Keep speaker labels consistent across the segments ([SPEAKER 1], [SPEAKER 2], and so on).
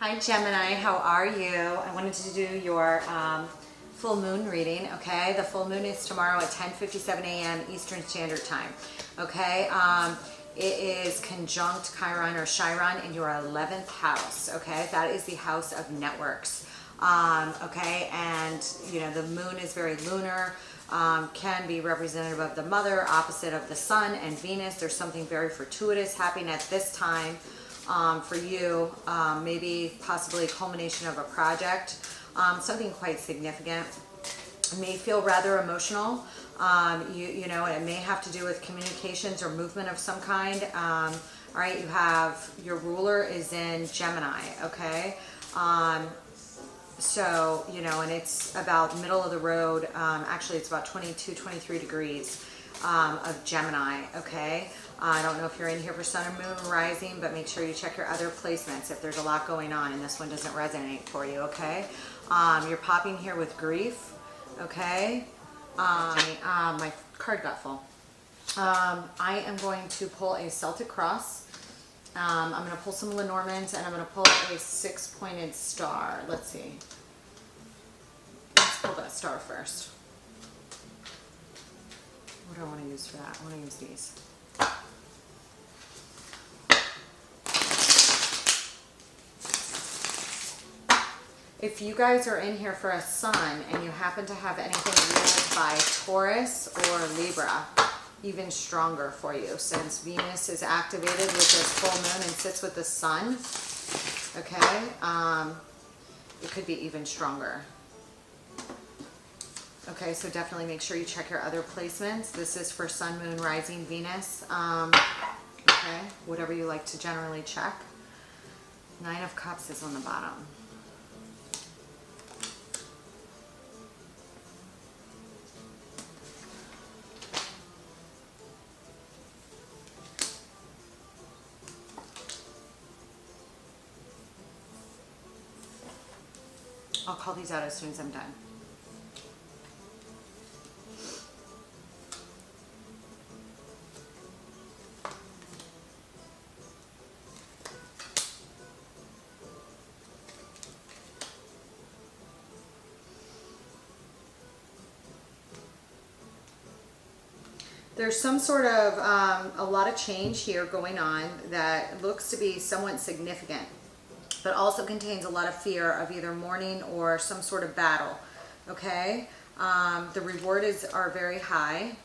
[SPEAKER 1] Hi Gemini, how are you? I wanted to do your full moon reading, okay? The full moon is tomorrow at 10:57 a.m. Eastern Standard Time, okay? It is conjunct Chiron or Chiron in your 11th house, okay? That is the house of networks, okay? And, you know, the moon is very lunar, can be representative of the mother, opposite of the sun and Venus. There's something very fortuitous happening at this time. For you, maybe possibly a culmination of a project, something quite significant. It may feel rather emotional. You know, it may have to do with communications or movement of some kind. All right, you have your ruler is in Gemini, okay? So, you know, and it's about middle of the road. Actually, it's about 22, 23 degrees of Gemini, okay? I don't know if you're in here for sun or moon rising, but make sure you check your other placements if there's a lot going on and this one doesn't resonate for you, okay? You're popping here with grief, okay? My card got full. I am going to pull a Celtic cross. I'm going to pull some Lenormands, and I'm going to pull a 6-pointed star. Let's see. Let's pull that star first. What do I want to use for that? I want to use these. If you guys are in here for a sun and you happen to have anything ruled by Taurus or Libra, even stronger for you, since Venus is activated with this full moon and sits with the sun, okay? It could be even stronger. Okay, so definitely make sure you check your other placements. This is for sun, moon, rising, Venus. Okay, whatever you like to generally check. 9 of Cups is on the bottom. I'll call these out as soon as I'm done. There's some sort of, a lot of change here going on that looks to be somewhat significant, but also contains a lot of fear of either mourning or some sort of battle, okay? The reward are very high,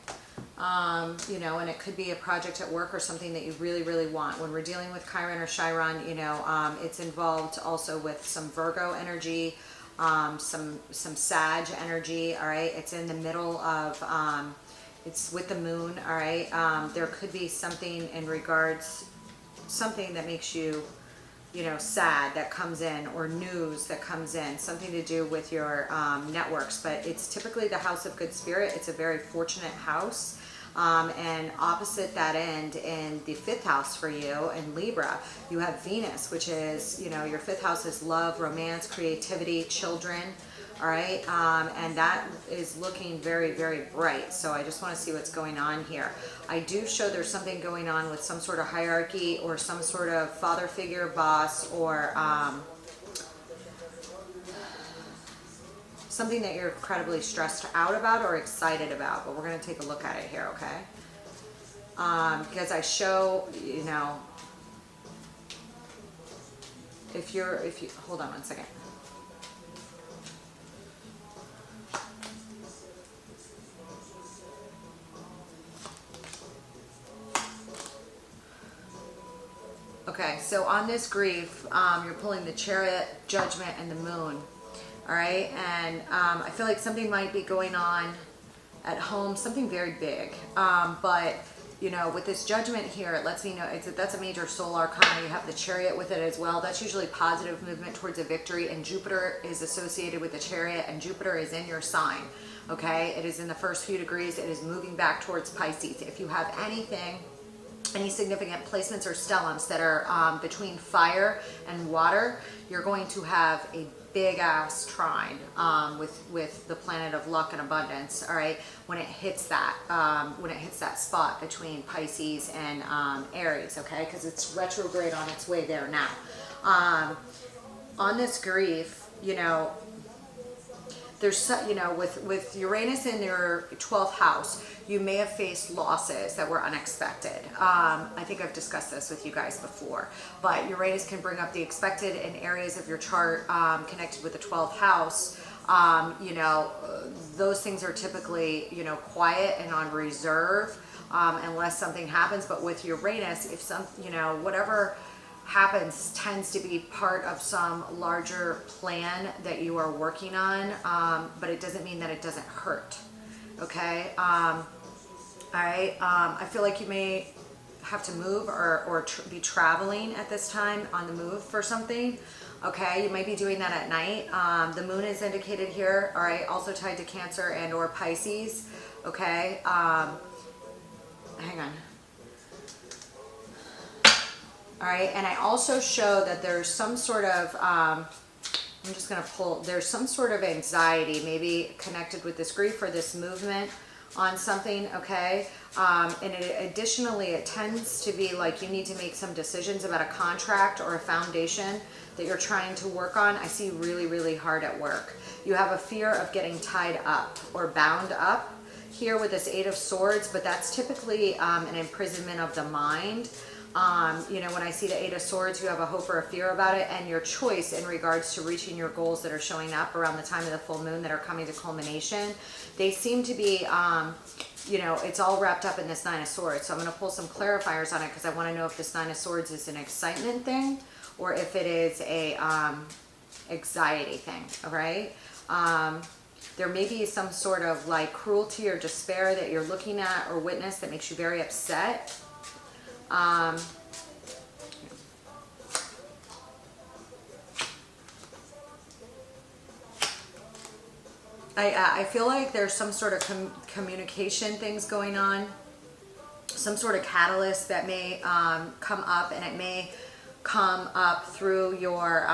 [SPEAKER 1] you know, and it could be a project at work or something that you really, really want. When we're dealing with Chiron or Chiron, you know, it's involved also with some Virgo energy, some Sag energy, all right? It's in the middle of, it's with the moon, all right? There could be something in regards, something that makes you, you know, sad that comes in, or news that comes in, something to do with your networks, but it's typically the house of good spirit. It's a very fortunate house. And opposite that end, in the 5th house for you in Libra, you have Venus, which is, you know, your 5th house is love, romance, creativity, children. All right, and that is looking very, very bright. So I just want to see what's going on here. I do show there's something going on with some sort of hierarchy or some sort of father figure, boss, or something that you're incredibly stressed out about or excited about. But we're going to take a look at it here, okay? Because I show, you know, if you hold on one second. Okay, so on this grief, you're pulling the Chariot, Judgment, and the Moon. All right, and I feel like something might be going on at home, something very big. But, you know, with this Judgment here, it lets me know that's a major soul arcana. You have the Chariot with it as well. That's usually positive movement towards a victory, and Jupiter is associated with the Chariot, and Jupiter is in your sign. Okay, it is in the first few degrees. It is moving back towards Pisces. If you have any significant placements or stellums that are between fire and water, you're going to have a big ass trine with the planet of luck and abundance. All right, when it hits that spot between Pisces and Aries, okay, because it's retrograde on its way there now. on this grief, you know, there's, you know, with Uranus in your 12th house, you may have faced losses that were unexpected. I think I've discussed this with you guys before, but Uranus can bring up the expected in areas of your chart connected with the 12th house. You know, those things are typically, you know, quiet and on reserve unless something happens. But with Uranus, if some, you know, whatever happens tends to be part of some larger plan that you are working on, but it doesn't mean that it doesn't hurt. Okay. All right. I feel like you may have to move or be traveling at this time, on the move for something. Okay, you might be doing that at night. The moon is indicated here. All right, also tied to Cancer and or Pisces. Okay. Hang on. All right, and I also show that there's some sort of, I'm just gonna pull, there's some sort of anxiety, maybe connected with this grief or this movement on something, okay? And additionally, it tends to be like you need to make some decisions about a contract or a foundation that you're trying to work on. I see really, really hard at work. You have a fear of getting tied up or bound up here with this Eight of Swords, but that's typically an imprisonment of the mind. You know, when I see the Eight of Swords, you have a hope or a fear about it, and your choice in regards to reaching your goals that are showing up around the time of the full moon that are coming to culmination. They seem to be, you know, it's all wrapped up in this Nine of Swords. So I'm going to pull some clarifiers on it because I want to know if this Nine of Swords is an excitement thing or if it is a anxiety thing, all right? There may be some sort of like cruelty or despair that you're looking at or witness that makes you very upset. I feel like there's some sort of communication things going on, some sort of catalyst that may come up, and it may come up through your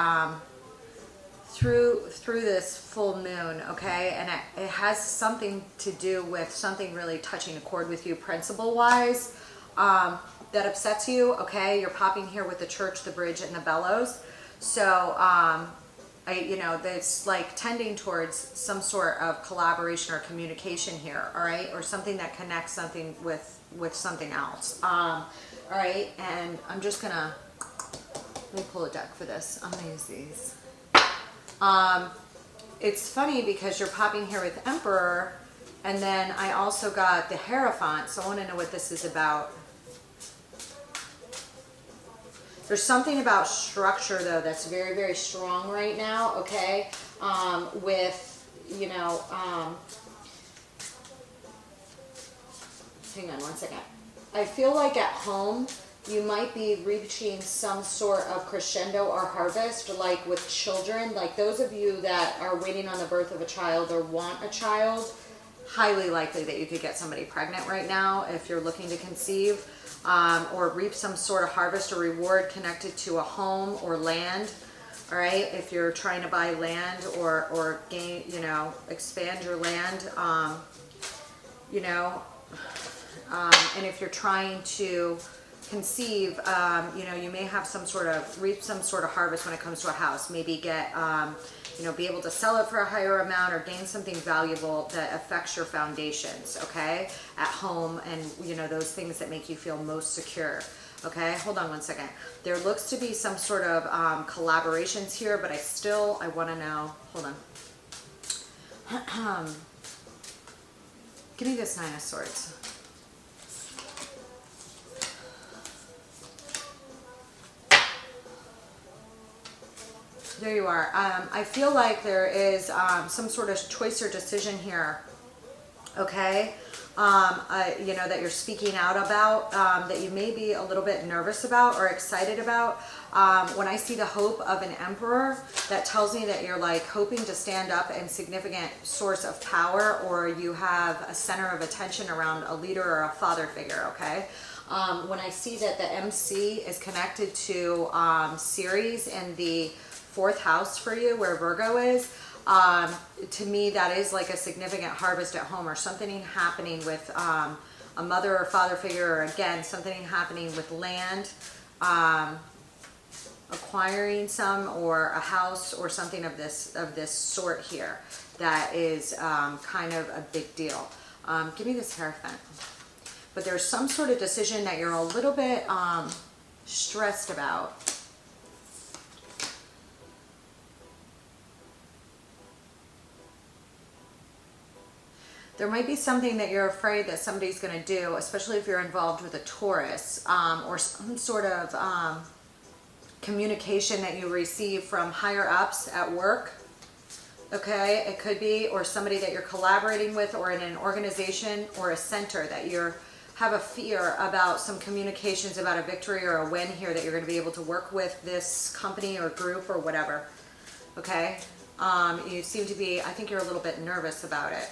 [SPEAKER 1] through this full moon, okay? And it has something to do with something really touching a chord with you principle wise. That upsets you, okay? You're popping here with the Church, the Bridge, and the Bellows. So, you know, that's like tending towards some sort of collaboration or communication here, all right? Or something that connects something with something else. All right, and I'm just gonna, let me pull a deck for this. I'm gonna use these. It's funny because you're popping here with Emperor, and then I also got the Hierophant, so I wanna know what this is about. There's something about structure, though, that's very, very strong right now, okay? With, you know, hang on one second. I feel like at home, you might be reaching some sort of crescendo or harvest, like with children. Like those of you that are waiting on the birth of a child or want a child, highly likely that you could get somebody pregnant right now if you're looking to conceive. Or reap some sort of harvest or reward connected to a home or land. All right, if you're trying to buy land or gain, you know, expand your land, you know, and if you're trying to conceive, you know, you may have some sort of reap some sort of harvest when it comes to a house. Maybe get, you know, be able to sell it for a higher amount or gain something valuable that affects your foundations, okay, at home, and, you know, those things that make you feel most secure, okay? Hold on one second. There looks to be some sort of collaborations here, but I want to know, hold on. Give me this Nine of Swords. There you are. I feel like there is some sort of choice or decision here, okay? You know, that you're speaking out about, that you may be a little bit nervous about or excited about. When I see the hope of an Emperor, that tells me that you're like hoping to stand up in significant source of power, or you have a center of attention around a leader or a father figure, okay? When I see that the MC is connected to Ceres in the 4th house for you, where Virgo is, to me that is like a significant harvest at home, or something happening with a mother or father figure, or again something happening with land. acquiring some, or a house or something of this sort here that is kind of a big deal. Give me this Hierophant. But there's some sort of decision that you're a little bit stressed about. There might be something that you're afraid that somebody's going to do, especially if you're involved with a Taurus, or some sort of communication that you receive from higher ups at work. Okay, it could be, or somebody that you're collaborating with, or in an organization or a center that you have a fear about some communications about a victory or a win here, that you're going to be able to work with this company or group or whatever. Okay, you seem to be, I think you're a little bit nervous about it.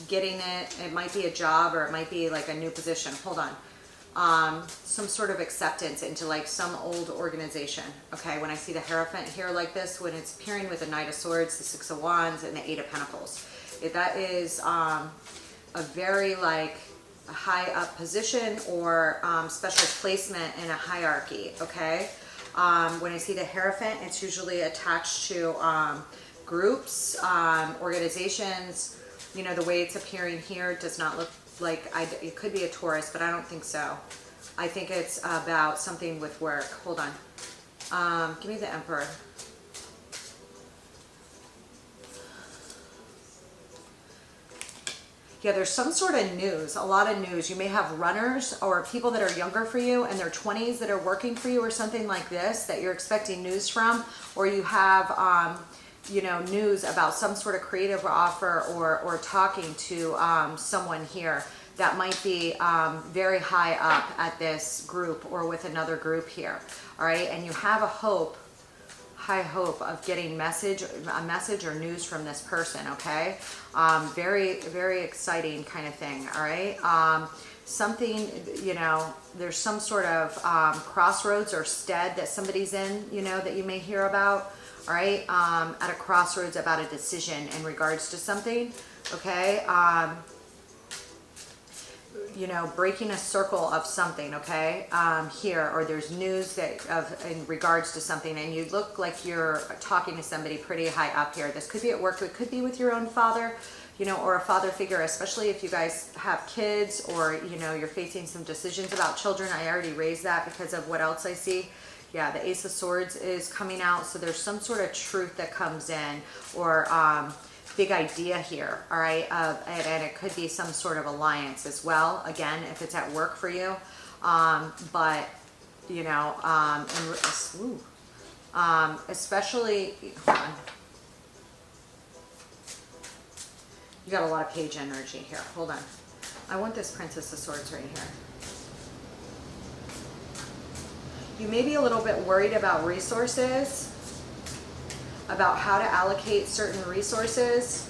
[SPEAKER 1] Getting it might be a job, or it might be like a new position. Hold on. Some sort of acceptance into like some old organization. Okay, when I see the Hierophant here like this, when it's appearing with the Knight of Swords, the Six of Wands, and the Eight of Pentacles, that is a very like a high up position, or special placement in a hierarchy. Okay, when I see the Hierophant, it's usually attached to groups, organizations. You know, the way it's appearing here does not look like, it could be a Taurus, but I don't think so. I think it's about something with work. Hold on. Give me the Emperor. Yeah, there's some sort of news, a lot of news. You may have runners or people that are younger for you in their 20s that are working for you, or something like this, that you're expecting news from, or you have you know, news about some sort of creative offer, or talking to someone here that might be very high up at this group or with another group here. All right, and you have a hope, high hope of getting a message or news from this person. Okay, very, very exciting kind of thing. All right, something, you know, there's some sort of crossroads or stead that somebody's in, you know, that you may hear about. All right, at a crossroads about a decision in regards to something. Okay, you know, breaking a circle of something. Okay, here, or there's news that in regards to something, and you look like you're talking to somebody pretty high up here. This could be at work. It could be with your own father, you know, or a father figure, especially if you guys have kids, or you know, you're facing some decisions about children. I already raised that because of what else I see. Yeah, the Ace of Swords is coming out, so there's some sort of truth that comes in, or big idea here, all right? And it could be some sort of alliance as well, again, if it's at work for you. But, you know, especially, hold on. You got a lot of Page energy here. Hold on. I want this Princess of Swords right here. You may be a little bit worried about resources, about how to allocate certain resources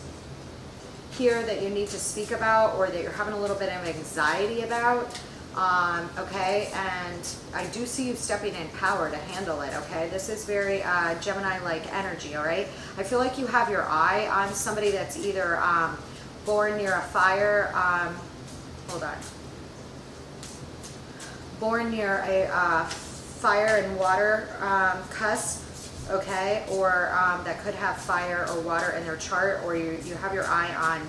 [SPEAKER 1] here that you need to speak about, or that you're having a little bit of anxiety about. Okay, and I do see you stepping in power to handle it. Okay, this is very Gemini-like energy. All right, I feel like you have your eye on somebody that's either born near a fire. Hold on. Born near a fire and water cusp, okay, or that could have fire or water in their chart, or you have your eye on,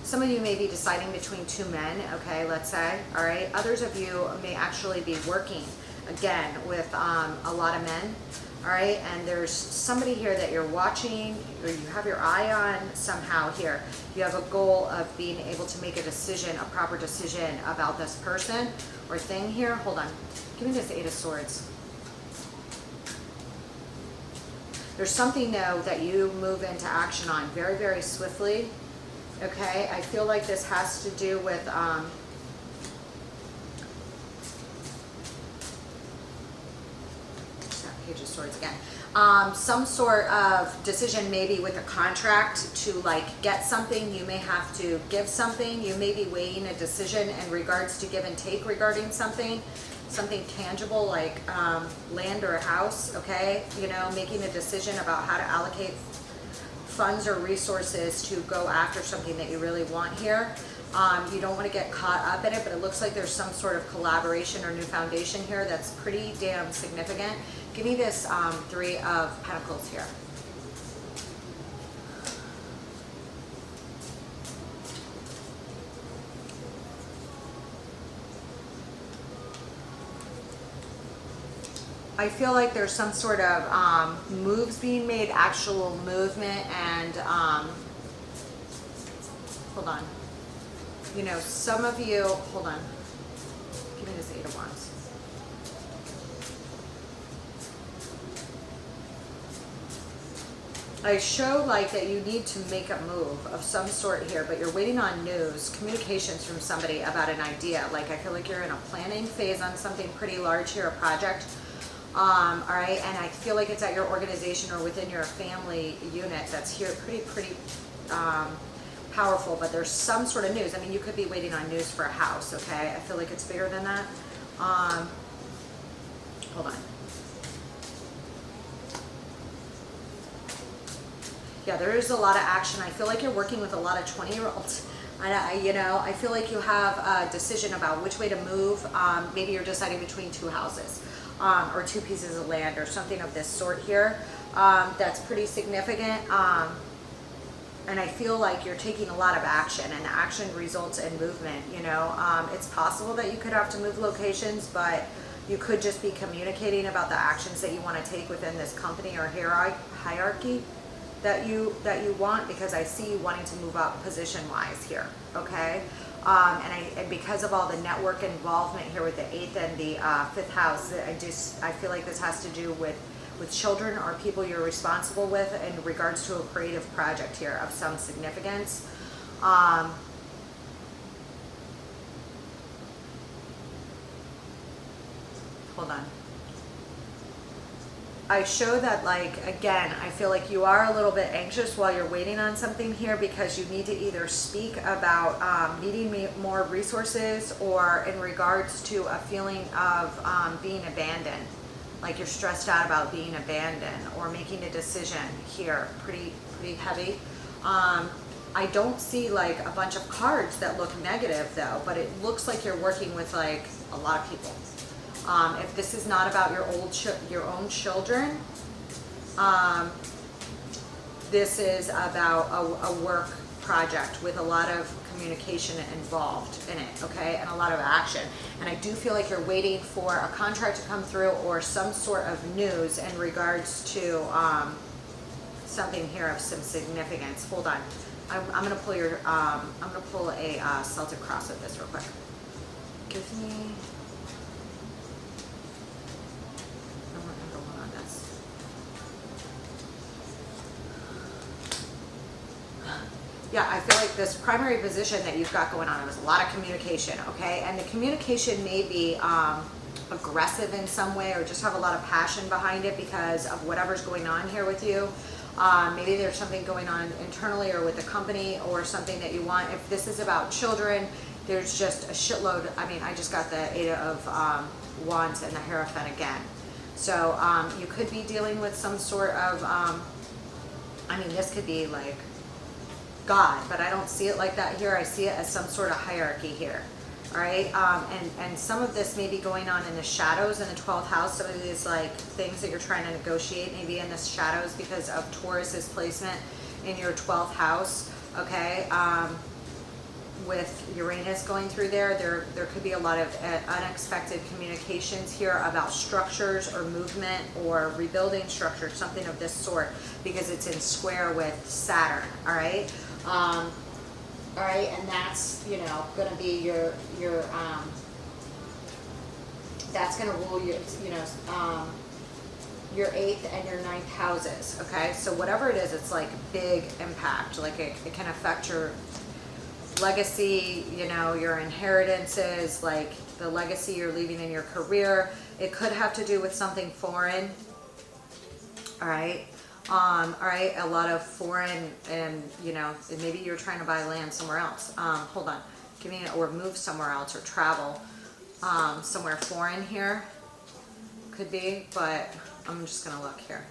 [SPEAKER 1] some of you may be deciding between two men, okay, let's say, all right. Others of you may actually be working, again, with a lot of men, all right, and there's somebody here that you're watching, or you have your eye on somehow here. You have a goal of being able to make a decision, a proper decision about this person or thing here. Hold on. Give me this Eight of Swords. There's something, though, that you move into action on very, very swiftly. Okay, I feel like this has to do with Page of Swords again. Some sort of decision, maybe with a contract to like get something. You may have to give something. You may be weighing a decision in regards to give and take regarding something tangible, like land or a house. Okay, you know, making a decision about how to allocate funds or resources to go after something that you really want here. You don't want to get caught up in it, but it looks like there's some sort of collaboration or new foundation here that's pretty damn significant. Give me this Three of Pentacles here. I feel like there's some sort of moves being made, actual movement, and hold on. You know, some of you, hold on. Give me this Eight of Wands. I show like that you need to make a move of some sort here, but you're waiting on news, communications from somebody about an idea. Like I feel like you're in a planning phase on something pretty large here, a project. All right, and I feel like it's at your organization or within your family unit that's here, pretty powerful, but there's some sort of news. I mean, you could be waiting on news for a house, okay? I feel like it's bigger than that. Hold on. Yeah, there is a lot of action. I feel like you're working with a lot of 20-year-olds. You know, I feel like you have a decision about which way to move. Maybe you're deciding between two houses. Or two pieces of land or something of this sort here. That's pretty significant. And I feel like you're taking a lot of action, and action results in movement. You know, it's possible that you could have to move locations, but you could just be communicating about the actions that you want to take within this company or hierarchy that you want, because I see you wanting to move up position-wise here, okay? And because of all the network involvement here with the 8th and the 5th house, I feel like this has to do with children or people you're responsible with in regards to a creative project here of some significance. Hold on. I show that, like, again, I feel like you are a little bit anxious while you're waiting on something here, because you need to either speak about needing more resources, or in regards to a feeling of being abandoned. Like you're stressed out about being abandoned or making a decision here, pretty heavy. I don't see like a bunch of cards that look negative though, but it looks like you're working with like a lot of people. If this is not about your own children, this is about a work project with a lot of communication involved in it, okay, and a lot of action. And I do feel like you're waiting for a contract to come through or some sort of news in regards to something here of some significance. Hold on, I'm gonna pull I'm gonna pull a Celtic cross with this real quick. Give me. Yeah, I feel like this primary position that you've got going on is a lot of communication, okay? And the communication may be aggressive in some way, or just have a lot of passion behind it because of whatever's going on here with you. Maybe there's something going on internally or with the company, or something that you want. If this is about children, there's just a shitload. I mean, I just got the Eight of Wands and the Hierophant again. So you could be dealing with some sort of, I mean, this could be like God, but I don't see it like that here. I see it as some sort of hierarchy here. All right, and some of this may be going on in the shadows in the 12th house. Some of these like things that you're trying to negotiate may be in the shadows because of Taurus's placement in your 12th house. Okay, with Uranus going through there could be a lot of unexpected communications here about structures or movement or rebuilding structures, something of this sort, because it's in square with Saturn. All right. All right, and that's, you know, going to be your that's going to rule your, you know, your 8th and your 9th houses, okay? So whatever it is, it's like big impact. Like it can affect your legacy, you know, your inheritances, like the legacy you're leaving in your career. It could have to do with something foreign, all right? All right, a lot of foreign, and you know, maybe you're trying to buy land somewhere else. Hold on, give me, or move somewhere else, or travel somewhere foreign here. Could be, but I'm just gonna look here.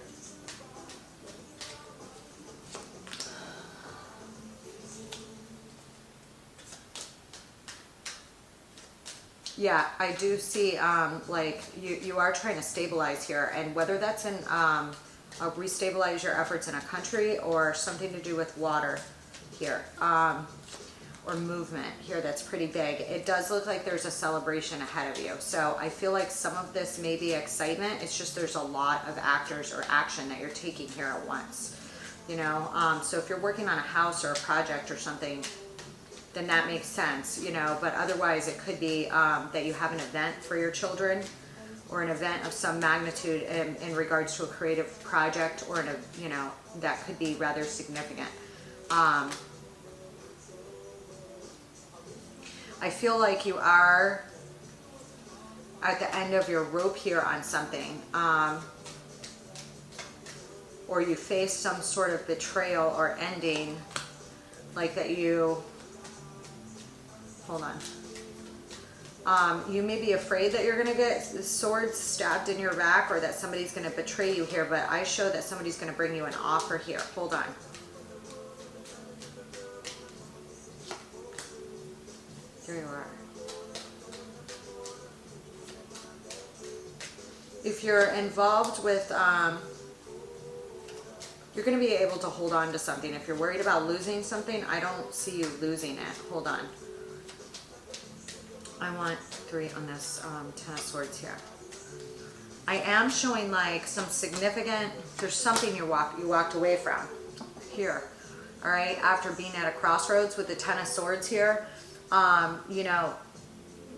[SPEAKER 1] Yeah, I do see, like, you are trying to stabilize here, and whether that's in, restabilize your efforts in a country or something to do with water here, or movement here, that's pretty big. It does look like there's a celebration ahead of you. So I feel like some of this may be excitement. It's just there's a lot of actors or action that you're taking here at once. You know, so if you're working on a house or a project or something, then that makes sense, you know, but otherwise it could be that you have an event for your children or an event of some magnitude in regards to a creative project or, you know, that could be rather significant. I feel like you are at the end of your rope here on something, or you face some sort of betrayal or ending, like that you, hold on. You may be afraid that you're going to get swords stabbed in your back or that somebody's going to betray you here, but I show that somebody's going to bring you an offer here. Hold on. Here you are. If you're involved with, you're going to be able to hold on to something. If you're worried about losing something, I don't see you losing it. Hold on. I want 3 on this 10 of swords here. I am showing like some significant, there's something you walked away from here. All right, after being at a crossroads with the 10 of swords here, you know,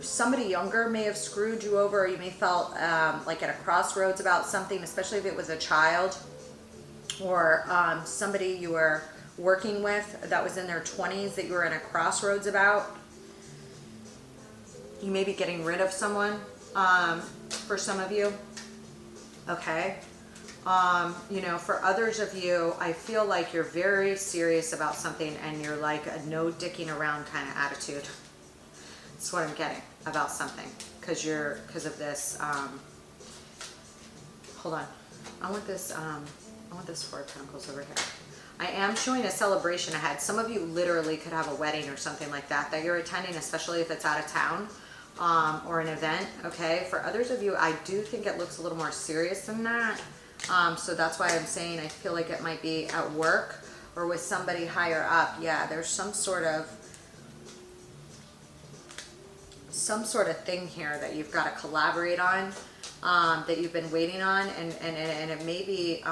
[SPEAKER 1] somebody younger may have screwed you over, or you may felt like at a crossroads about something, especially if it was a child or somebody you were working with that was in their 20s that you were in a crossroads about. You may be getting rid of someone for some of you, okay? You know, for others of you, I feel like you're very serious about something and you're like a no dicking around kind of attitude. That's what I'm getting about something, because of this, hold on. I want this 4 of Pentacles over here. I am showing a celebration ahead. Some of you literally could have a wedding or something like that you're attending, especially if it's out of town. Or an event, okay? For others of you, I do think it looks a little more serious than that. So that's why I'm saying I feel like it might be at work or with somebody higher up. Yeah, there's some sort of thing here that you've got to collaborate on, that you've been waiting on, and it may be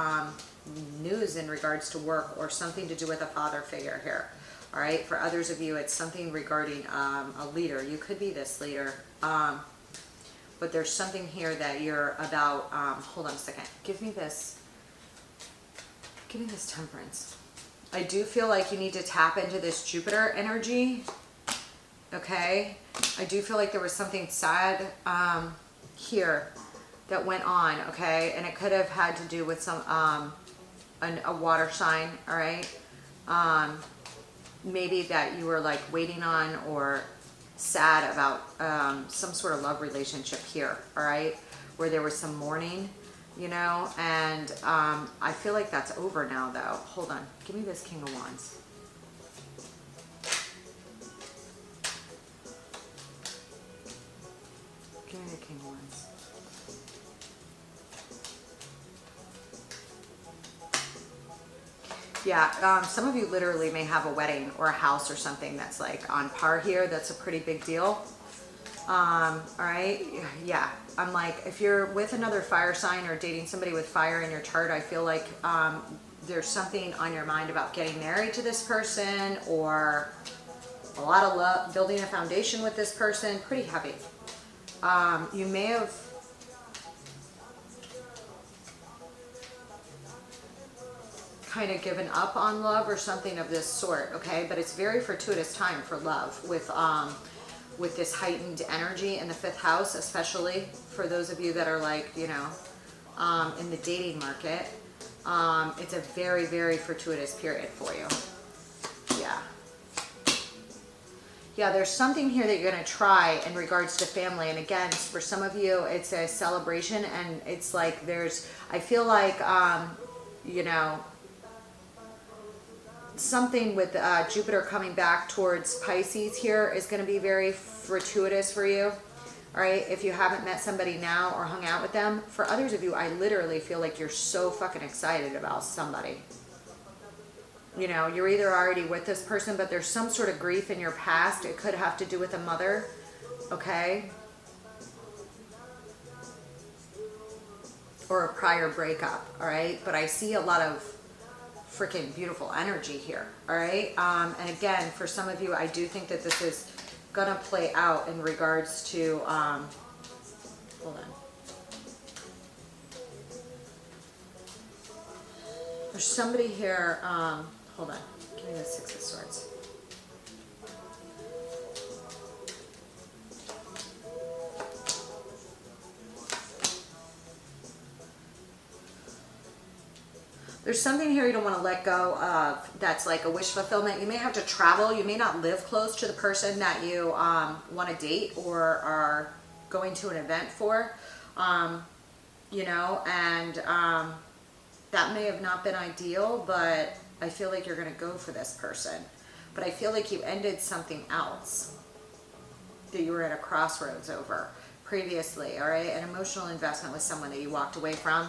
[SPEAKER 1] news in regards to work or something to do with a father figure here. All right, for others of you, it's something regarding a leader. You could be this leader, but there's something here that you're about, hold on a second. Give me this Temperance. I do feel like you need to tap into this Jupiter energy, okay? I do feel like there was something sad here that went on, okay? And it could have had to do with some, a water sign, all right? Maybe that you were like waiting on or sad about some sort of love relationship here, all right, where there was some mourning, you know, and I feel like that's over now though. Hold on, give me this King of Wands. Give me the King of Wands. Yeah, some of you literally may have a wedding or a house or something that's like on par here. That's a pretty big deal. All right, yeah. I'm like, if you're with another fire sign or dating somebody with fire in your chart, I feel like there's something on your mind about getting married to this person or a lot of love, building a foundation with this person, pretty heavy. You may have kind of given up on love or something of this sort, okay? But it's very fortuitous time for love with this heightened energy in the 5th house, especially for those of you that are like, you know, in the dating market. It's a very, very fortuitous period for you. Yeah. Yeah, there's something here that you're going to try in regards to family. And again, for some of you, it's a celebration, and it's like I feel like, you know, something with Jupiter coming back towards Pisces here is going to be very fortuitous for you. All right, if you haven't met somebody now or hung out with them, for others of you, I literally feel like you're so fucking excited about somebody. You know, you're either already with this person, but there's some sort of grief in your past. It could have to do with a mother, okay? Or a prior breakup, all right? But I see a lot of freaking beautiful energy here, all right? And again, for some of you, I do think that this is gonna play out in regards to, hold on. There's somebody here, hold on, give me the Six of Swords. There's something here you don't want to let go of that's like a wish fulfillment. You may have to travel. You may not live close to the person that you want to date or are going to an event for, you know, and that may have not been ideal, but I feel like you're going to go for this person. But I feel like you ended something else that you were at a crossroads over previously, all right? An emotional investment with someone that you walked away from.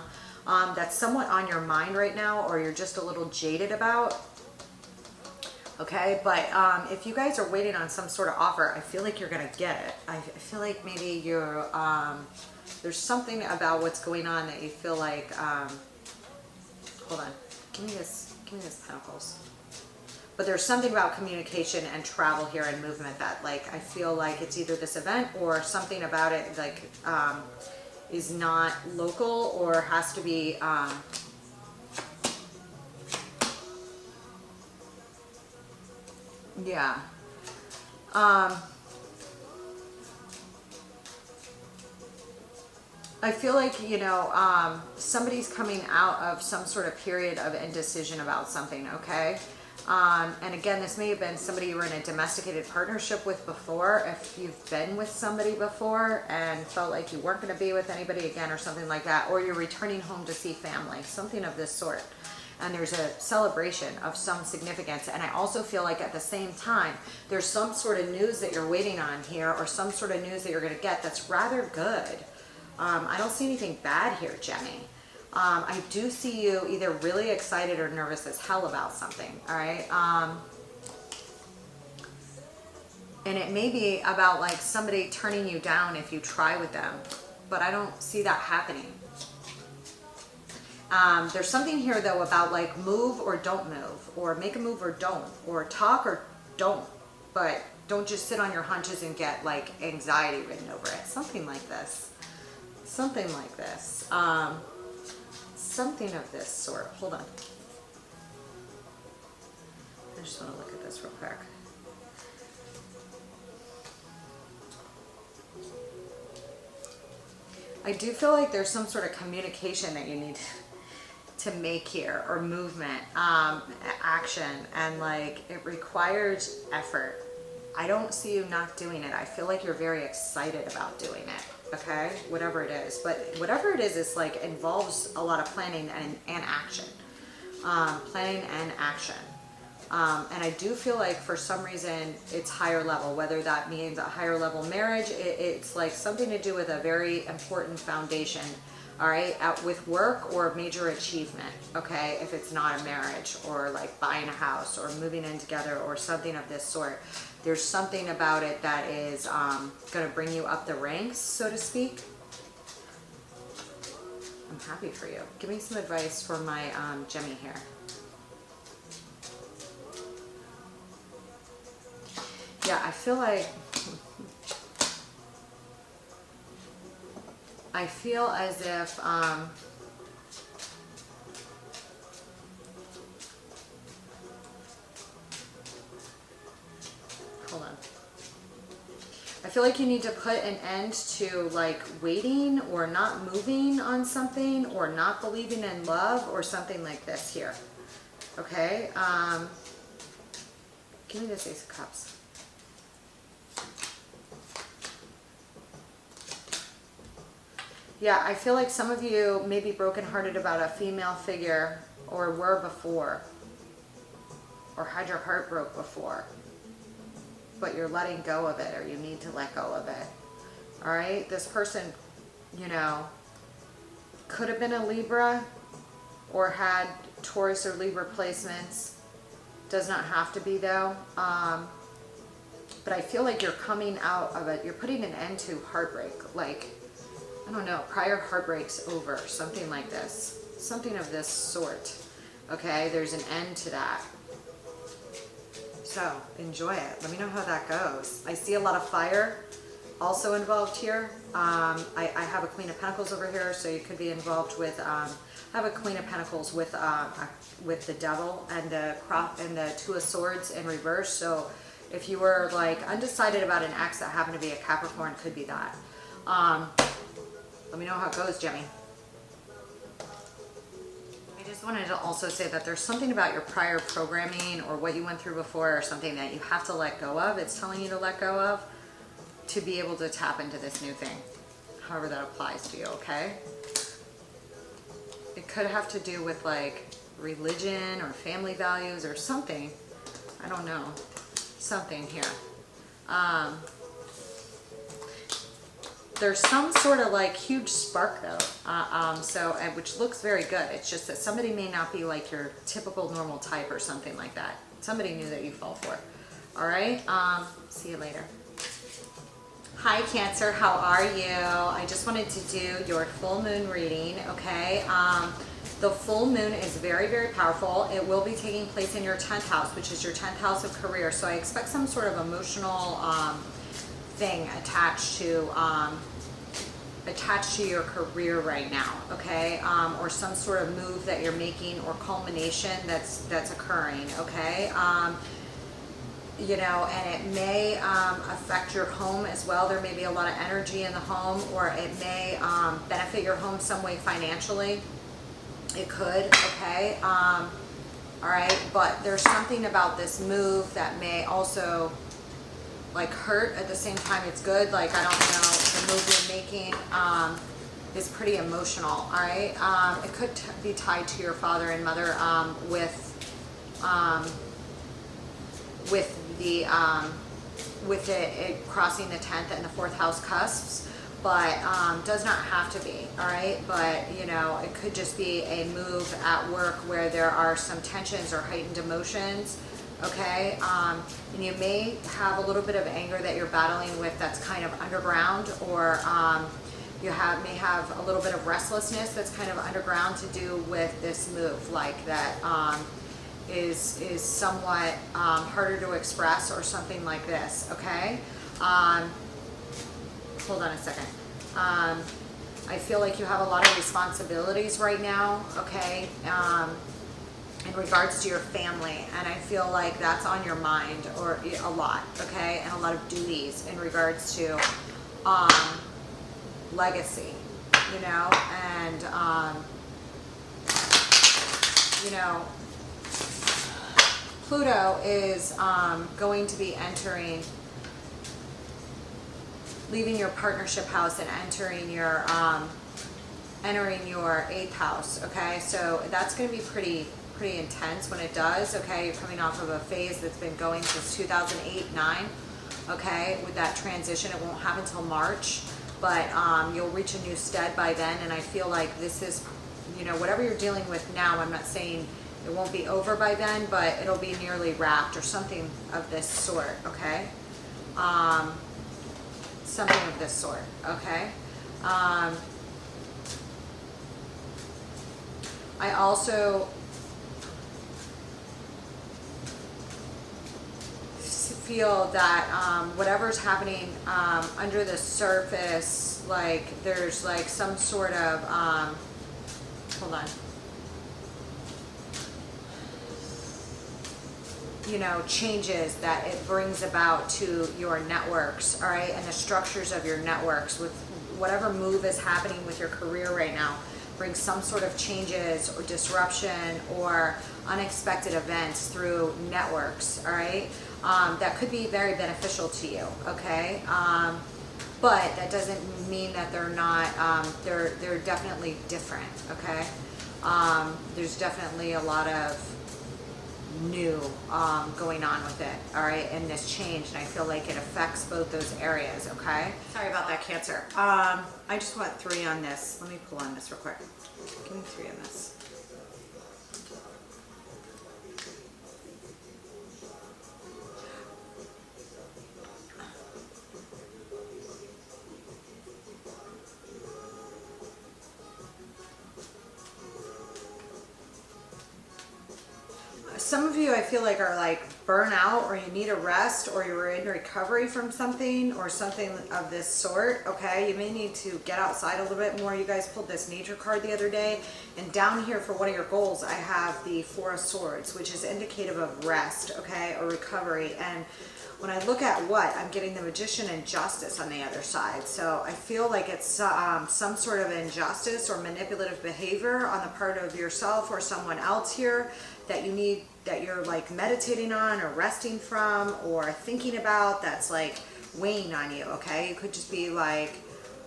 [SPEAKER 1] That's somewhat on your mind right now, or you're just a little jaded about, okay? But if you guys are waiting on some sort of offer, I feel like you're gonna get it. I feel like maybe you're, there's something about what's going on that you feel like, hold on, give me this Pentacles. But there's something about communication and travel here and movement that, like, I feel like it's either this event or something about it, like, is not local or has to be, yeah. I feel like, you know, somebody's coming out of some sort of period of indecision about something, okay? And again, this may have been somebody you were in a domesticated partnership with before, if you've been with somebody before and felt like you weren't going to be with anybody again or something like that, or you're returning home to see family, something of this sort. And there's a celebration of some significance. And I also feel like at the same time, there's some sort of news that you're waiting on here, or some sort of news that you're going to get that's rather good. I don't see anything bad here, Jenny. I do see you either really excited or nervous as hell about something, all right? And it may be about like somebody turning you down if you try with them, but I don't see that happening. There's something here though about like move or don't move, or make a move or don't, or talk or don't, but don't just sit on your hunches and get like anxiety ridden over it. Something like this. Something like this. Something of this sort. Hold on. I just want to look at this real quick. I do feel like there's some sort of communication that you need to make here, or movement, action, and like it requires effort. I don't see you not doing it. I feel like you're very excited about doing it, okay? Whatever it is. But whatever it is like involves a lot of planning and action. Planning and action. And I do feel like for some reason it's higher level, whether that means a higher level marriage, it's like something to do with a very important foundation, all right, with work or major achievement, okay, if it's not a marriage, or like buying a house or moving in together or something of this sort. There's something about it that is going to bring you up the ranks, so to speak. I'm happy for you. Give me some advice for my Gemini here. Yeah, I feel like I feel as if hold on. I feel like you need to put an end to like waiting or not moving on something or not believing in love or something like this here. Okay? Give me this Ace of Cups. Yeah, I feel like some of you may be brokenhearted about a female figure, or were before, or had your heart broke before, but you're letting go of it, or you need to let go of it. All right, this person, you know, could have been a Libra or had Taurus or Libra placements. Does not have to be though. But I feel like you're coming out of it. You're putting an end to heartbreak. Like, I don't know, prior heartbreak's over. Something like this. Something of this sort. Okay, there's an end to that. So, enjoy it. Let me know how that goes. I see a lot of fire also involved here. I have a Queen of Pentacles over here, so you could be involved with, I have a Queen of Pentacles with the Devil and the Two of Swords in reverse. So if you were like undecided about an ex that happened to be a Capricorn, could be that. Let me know how it goes, Jimmy. I just wanted to also say that there's something about your prior programming or what you went through before or something that you have to let go of. It's telling you to let go of to be able to tap into this new thing, however that applies to you, okay? It could have to do with like religion or family values or something. I don't know. Something here. There's some sort of like huge spark though, which looks very good. It's just that somebody may not be like your typical normal type or something like that. Somebody new that you fall for. All right. See you later. Hi Cancer, how are you? I just wanted to do your full moon reading, okay? The full moon is very, very powerful. It will be taking place in your 10th house, which is your 10th house of career. So I expect some sort of emotional thing attached to your career right now, okay? Or some sort of move that you're making or culmination that's occurring, okay? You know, and it may affect your home as well. There may be a lot of energy in the home, or it may benefit your home some way financially. It could, okay? All right, but there's something about this move that may also like hurt at the same time it's good. Like, I don't know, the move you're making is pretty emotional, all right? It could be tied to your father and mother with it crossing the 10th and the 4th house cusps, but does not have to be, all right? But, you know, it could just be a move at work where there are some tensions or heightened emotions, okay? And you may have a little bit of anger that you're battling with that's kind of underground, or you may have a little bit of restlessness that's kind of underground to do with this move, like that is somewhat harder to express or something like this, okay? Hold on a second. I feel like you have a lot of responsibilities right now, okay, in regards to your family, and I feel like that's on your mind or a lot, okay, and a lot of duties in regards to legacy, you know, and you know, Pluto is going to be leaving your partnership house and entering your 8th house, okay? So that's going to be pretty intense when it does, okay? You're coming off of a phase that's been going since 2008-9, okay? With that transition, it won't happen until March, but you'll reach a new stead by then, and I feel like this is, you know, whatever you're dealing with now, I'm not saying it won't be over by then, but it'll be nearly wrapped or something of this sort, okay? Something of this sort, okay? I also feel that whatever's happening under the surface, like there's like some sort of, hold on. You know, changes that it brings about to your networks, all right, and the structures of your networks. With whatever move is happening with your career right now, brings some sort of changes or disruption or unexpected events through networks, all right, that could be very beneficial to you, okay? But that doesn't mean that they're not, they're definitely different, okay? There's definitely a lot of new going on with it, all right, and this change, and I feel like it affects both those areas, okay? Sorry about that, Cancer. I just want 3 on this. Let me pull on this real quick. Give me 3 on this. Some of you I feel like are like burnout, or you need a rest, or you're in recovery from something or something of this sort, okay? You may need to get outside a little bit more. You guys pulled this nature card the other day, and down here for one of your goals I have the 4 of Swords, which is indicative of rest, okay, or recovery. And when I look at what, I'm getting the Magician and Justice on the other side. So I feel like it's some sort of injustice or manipulative behavior on the part of yourself or someone else here that you need, that you're like meditating on or resting from or thinking about, that's like weighing on you, okay? You could just be like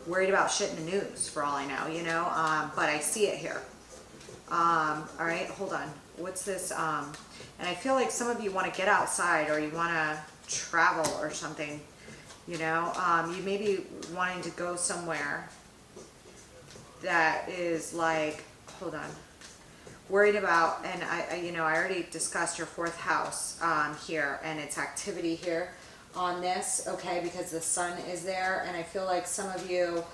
[SPEAKER 1] worried about shit in the news for all I know, you know, but I see it here. All right, hold on. What's this? And I feel like some of you want to get outside, or you want to travel or something, you know. You may be wanting to go somewhere that is like, hold on, worried about, and I you know, I already discussed your 4th house here, and its activity here on this, okay, because the sun is there, and I feel like some of you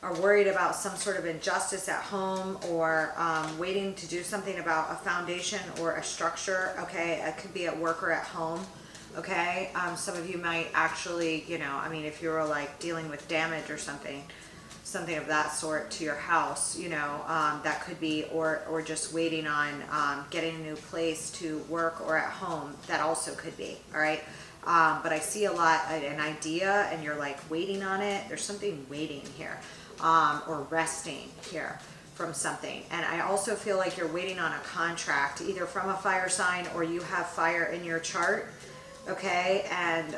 [SPEAKER 1] are worried about some sort of injustice at home, or waiting to do something about a foundation or a structure, okay? It could be at work or at home, okay? Some of you might actually, you know, I mean, if you were like dealing with damage or something of that sort to your house, you know, that could be, or just waiting on getting a new place to work or at home, that also could be, all right? But I see a lot, an idea, and you're like waiting on it. There's something waiting here, or resting here from something. And I also feel like you're waiting on a contract, either from a fire sign, or you have fire in your chart, okay? And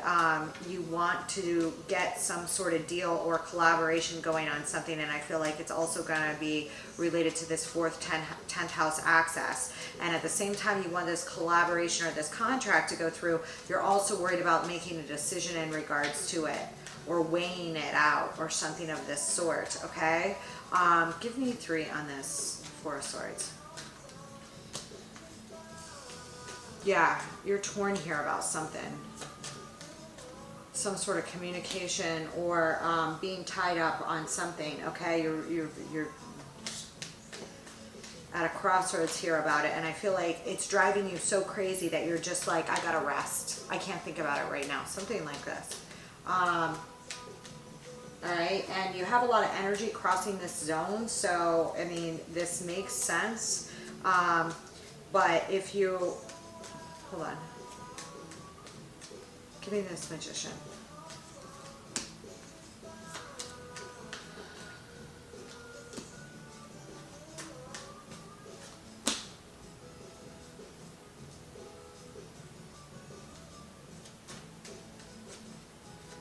[SPEAKER 1] you want to get some sort of deal or collaboration going on something, and I feel like it's also going to be related to this 4th, 10th house access. And at the same time you want this collaboration or this contract to go through, you're also worried about making a decision in regards to it, or weighing it out, or something of this sort, okay? Give me 3 on this 4 of Swords. Yeah, you're torn here about something. Some sort of communication, or being tied up on something, okay? You're at a crossroads here about it, and I feel like it's driving you so crazy that you're just like, I gotta rest. I can't think about it right now. Something like this. All right, and you have a lot of energy crossing this zone, so I mean, this makes sense. But if you, hold on, give me this Magician.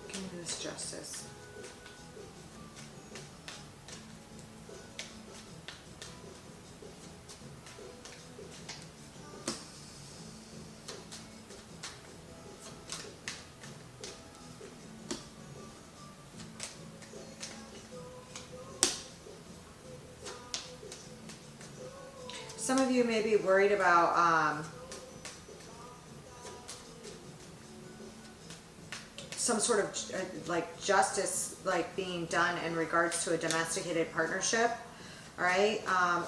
[SPEAKER 1] Give me this Justice. Some of you may be worried about some sort of like justice like being done in regards to a domesticated partnership, all right,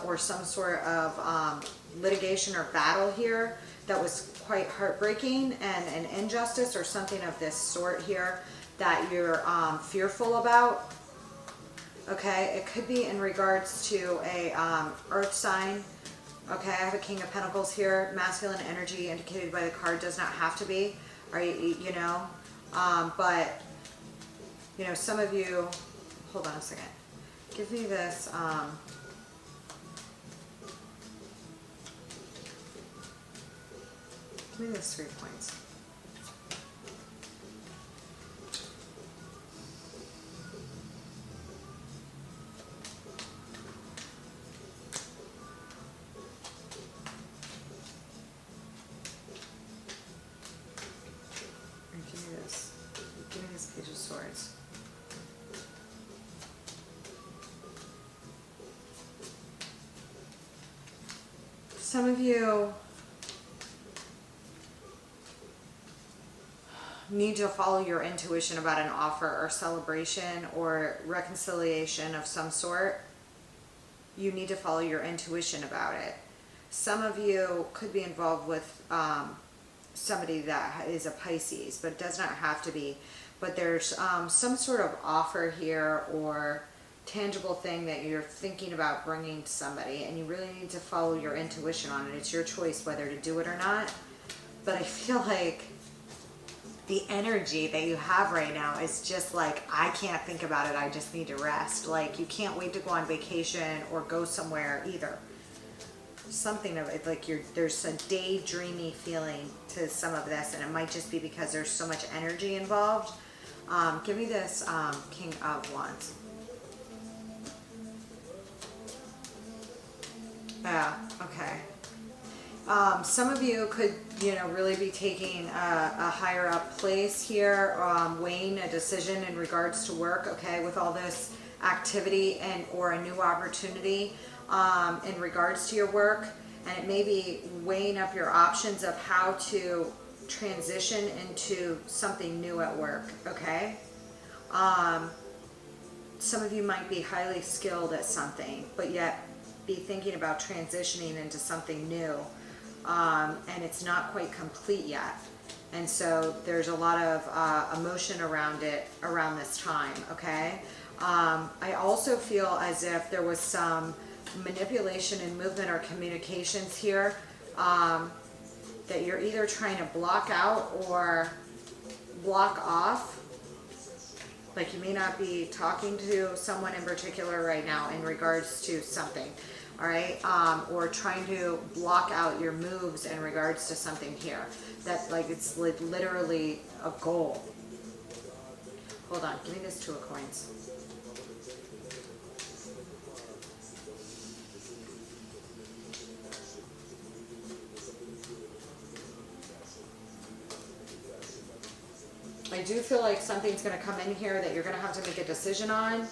[SPEAKER 1] or some sort of litigation or battle here that was quite heartbreaking, and an injustice or something of this sort here that you're fearful about, okay? It could be in regards to a earth sign. Okay, I have a King of Pentacles here. Masculine energy indicated by the card, does not have to be, or you know, but you know, some of you, hold on a second, give me this, give me this 3 points. Some of you need to follow your intuition about an offer or celebration or reconciliation of some sort. You need to follow your intuition about it. Some of you could be involved with somebody that is a Pisces, but it does not have to be. But there's some sort of offer here or tangible thing that you're thinking about bringing to somebody, and you really need to follow your intuition on it. It's your choice whether to do it or not. But I feel like the energy that you have right now is just like, I can't think about it, I just need to rest. Like, you can't wait to go on vacation or go somewhere either. Something of it, like there's a daydreamy feeling to some of this, and it might just be because there's so much energy involved. Give me this King of Wands. Yeah, okay. Some of you could, really be taking a higher up place here, weighing a decision in regards to work, okay, with all this activity and or a new opportunity in regards to your work. And it may be weighing up your options of how to transition into something new at work, okay? Some of you might be highly skilled at something, but yet be thinking about transitioning into something new. And it's not quite complete yet. And so there's a lot of emotion around it around this time, okay? I also feel as if there was some manipulation and movement or communications here that you're either trying to block out or block off. Like, you may not be talking to someone in particular right now in regards to something. All right, or trying to block out your moves in regards to something here. That, like, it's like literally a goal. Hold on, give me this Two of Coins. I do feel like something's going to come in here that you're going to have to make a decision on.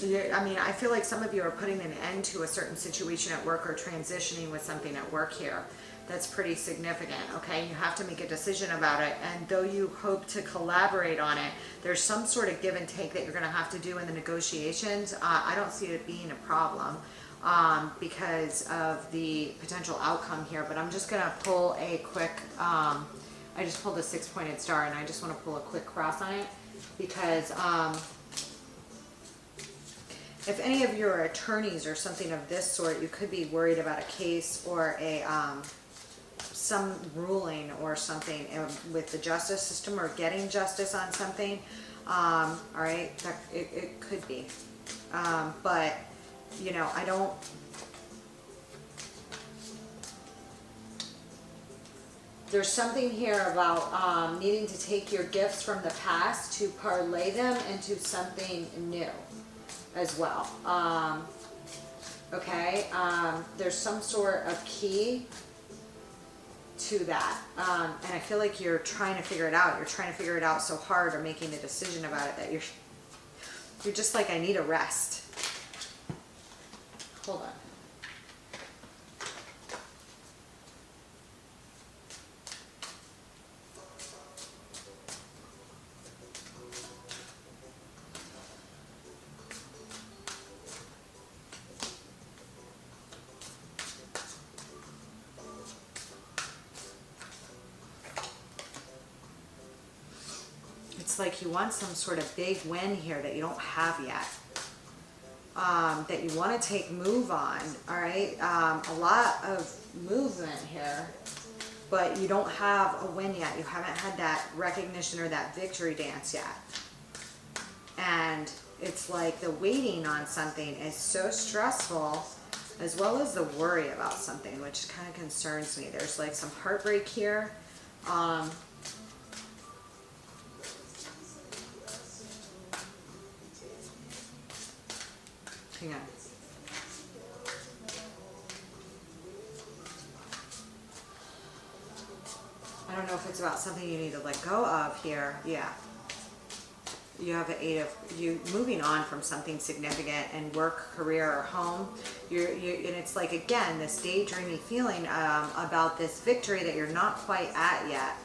[SPEAKER 1] I mean, I feel like some of you are putting an end to a certain situation at work or transitioning with something at work here. That's pretty significant, okay? You have to make a decision about it, and though you hope to collaborate on it, there's some sort of give and take that you're going to have to do in the negotiations. I don't see it being a problem because of the potential outcome here, but I'm just going to pull a quick, I just pulled a 6-pointed star, and I just want to pull a quick cross on it because if any of your attorneys or something of this sort, you could be worried about a case or a some ruling or something with the justice system or getting justice on something. All right, it could be, but I don't. There's something here about needing to take your gifts from the past to parlay them into something new as well. Okay, there's some sort of key to that, and I feel like you're trying to figure it out. You're trying to figure it out so hard, or making a decision about it, that you're just like, I need a rest. Hold on. Like you want some sort of big win here that you don't have yet, that you want to take move on. All right, a lot of movement here, but you don't have a win yet. You haven't had that recognition or that victory dance yet, and it's like the waiting on something is so stressful, as well as the worry about something, which kind of concerns me. There's like some heartbreak here. Hang on. I don't know if it's about something you need to let go of here. Yeah. you have an 8 of you moving on from something significant in work, career, or home. And it's like, again, this daydreamy feeling about this victory that you're not quite at yet.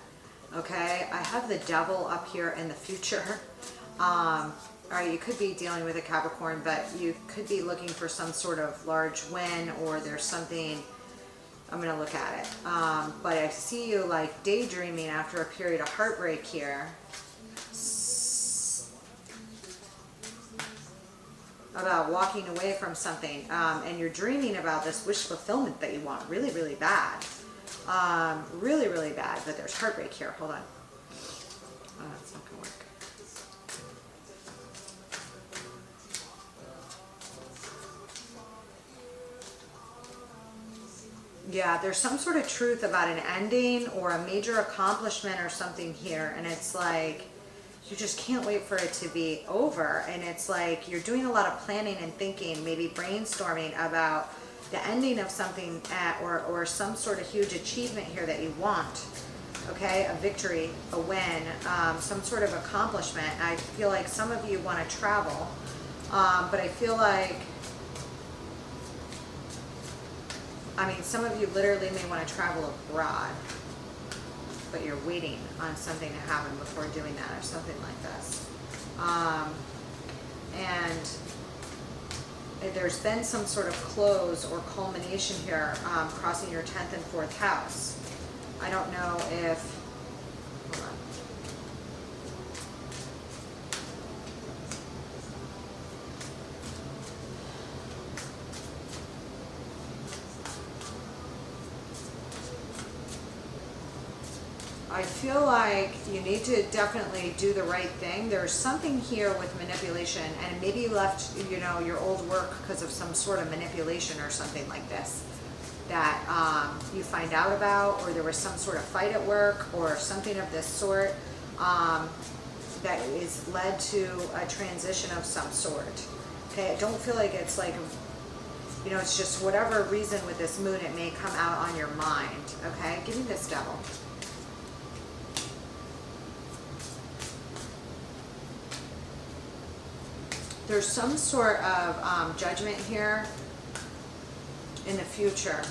[SPEAKER 1] Okay, I have the devil up here in the future. All right, you could be dealing with a Capricorn, but you could be looking for some sort of large win, or there's something. I'm going to look at it. But I see you like daydreaming after a period of heartbreak here. About walking away from something. And you're dreaming about this wish fulfillment that you want really, really bad. Really, really bad. But there's heartbreak here. Hold on. Oh, that's not going to work. Yeah, there's some sort of truth about an ending or a major accomplishment or something here, and it's like you just can't wait for it to be over. And it's like you're doing a lot of planning and thinking, maybe brainstorming about the ending of something or some sort of huge achievement here that you want. Okay, a victory, a win, some sort of accomplishment. I feel like some of you want to travel, but I feel like, I mean, some of you literally may want to travel abroad, but you're waiting on something to happen before doing that, or something like this. And there's been some sort of close or culmination here, crossing your 10th and 4th house. I don't know if, hold on. I feel like you need to definitely do the right thing. There's something here with manipulation, and maybe you left, you know, your old work because of some sort of manipulation or something like this that you find out about, or there was some sort of fight at work or something of this sort that is led to a transition of some sort. Okay, I don't feel like it's like, you know, it's just whatever reason with this moon, it may come out on your mind. Okay, give me this devil. There's some sort of judgment here in the future.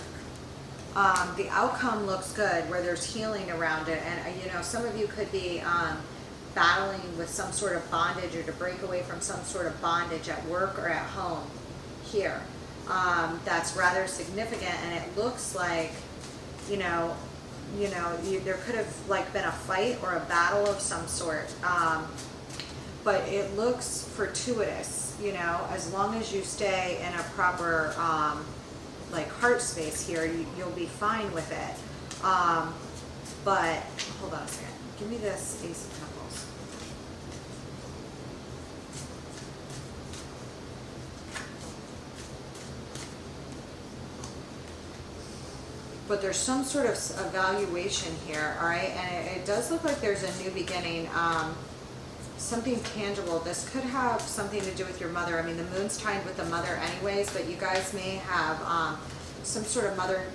[SPEAKER 1] The outcome looks good, where there's healing around it. And, you know, some of you could be battling with some sort of bondage, or to break away from some sort of bondage at work or at home here. That's rather significant, and it looks like, there could have like been a fight or a battle of some sort. But it looks fortuitous, you know, as long as you stay in a proper, like, heart space here, you'll be fine with it. But, hold on a second. Give me this Ace of Pentacles. But there's some sort of evaluation here, all right? And it does look like there's a new beginning. Something tangible. This could have something to do with your mother. I mean, the moon's tied with the mother anyways, but you guys may have some sort of mother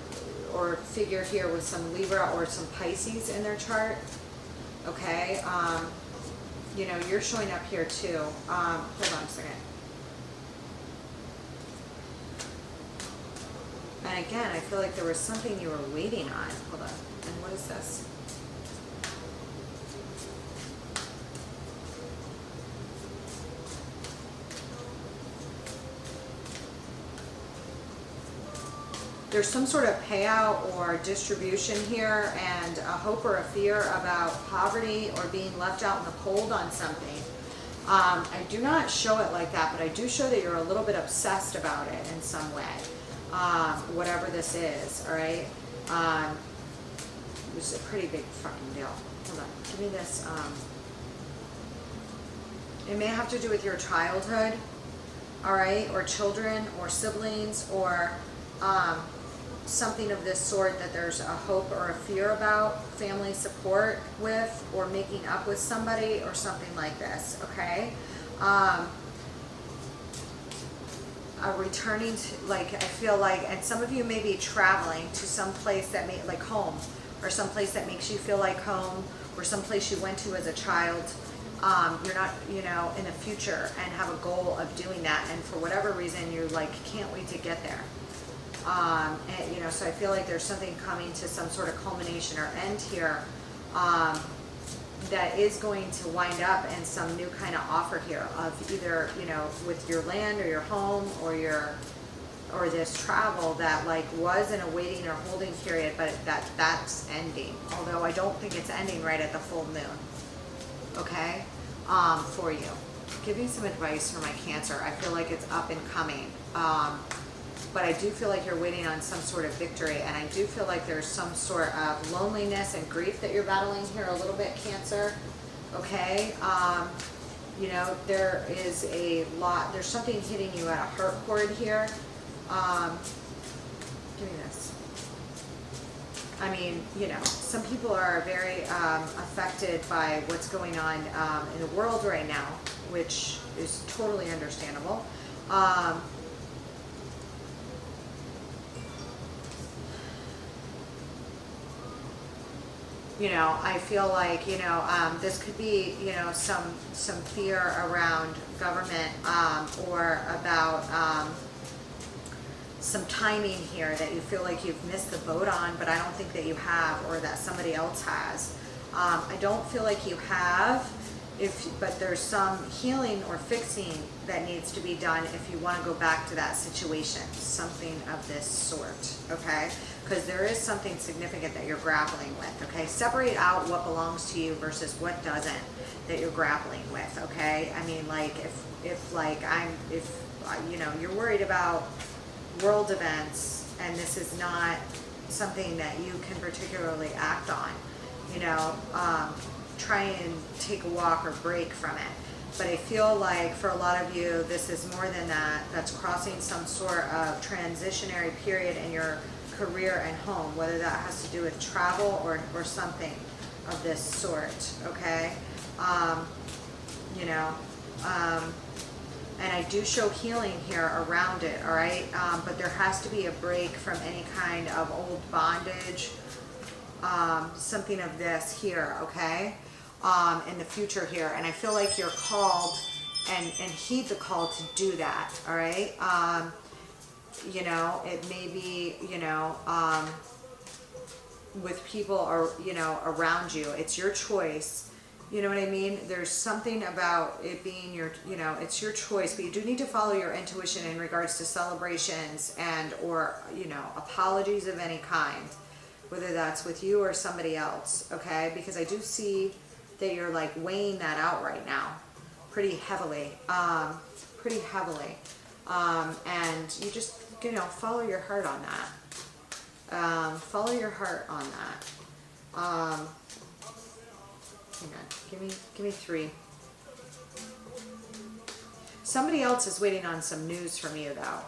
[SPEAKER 1] or figure here with some Libra or some Pisces in their chart. Okay, you know, you're showing up here too. Hold on a second. And again, I feel like there was something you were waiting on. Hold on. And what is this? There's some sort of payout or distribution here, and a hope or a fear about poverty or being left out in the cold on something. I do not show it like that, but I do show that you're a little bit obsessed about it in some way, whatever this is, all right? This is a pretty big fucking deal. Hold on, give me this. It may have to do with your childhood, all right, or children or siblings, or something of this sort that there's a hope or a fear about family support with, or making up with somebody or something like this, okay? A returning to, like, I feel like, and some of you may be traveling to some place that may, like home, or some place that makes you feel like home, or some place you went to as a child. you're not, you know, in the future and have a goal of doing that, and for whatever reason you like can't wait to get there. And, you know, so I feel like there's something coming to some sort of culmination or end here, that is going to wind up in some new kind of offer here of either, you know, with your land or your home or or this travel that like was in a waiting or holding period, but that's ending. Although I don't think it's ending right at the full moon. Okay, for you. Give you some advice for my Cancer. I feel like it's up and coming. But I do feel like you're waiting on some sort of victory, and I do feel like there's some sort of loneliness and grief that you're battling here a little bit, Cancer. Okay, you know, there is a lot, there's something hitting you at a heart chord here. Give me this. I mean, you know, some people are very affected by what's going on in the world right now, which is totally understandable. You know, I feel like, you know, this could be, you know, some fear around government or about some timing here that you feel like you've missed the boat on, but I don't think that you have, or that somebody else has. I don't feel like you have, but there's some healing or fixing that needs to be done if you want to go back to that situation, something of this sort, okay? Because there is something significant that you're grappling with, okay? Separate out what belongs to you versus what doesn't that you're grappling with, okay? I mean, like, if you know, you're worried about world events and this is not something that you can particularly act on, you know, try and take a walk or break from it. But I feel like for a lot of you, this is more than that. That's crossing some sort of transitionary period in your career and home, whether that has to do with travel or something of this sort, okay? You know, and I do show healing here around it, all right? But there has to be a break from any kind of old bondage, something of this here, okay? In the future here. And I feel like you're called and heed the call to do that, all right? You know, it may be, you know, with people or, you know, around you. It's your choice. You know what I mean? There's something about it being your, you know, it's your choice, but you do need to follow your intuition in regards to celebrations and, or, you know, apologies of any kind, whether that's with you or somebody else, okay? Because I do see that you're like weighing that out right now pretty heavily, and you just, you know, follow your heart on that. Follow your heart on that. Hang on, give me 3. Somebody else is waiting on some news from you though.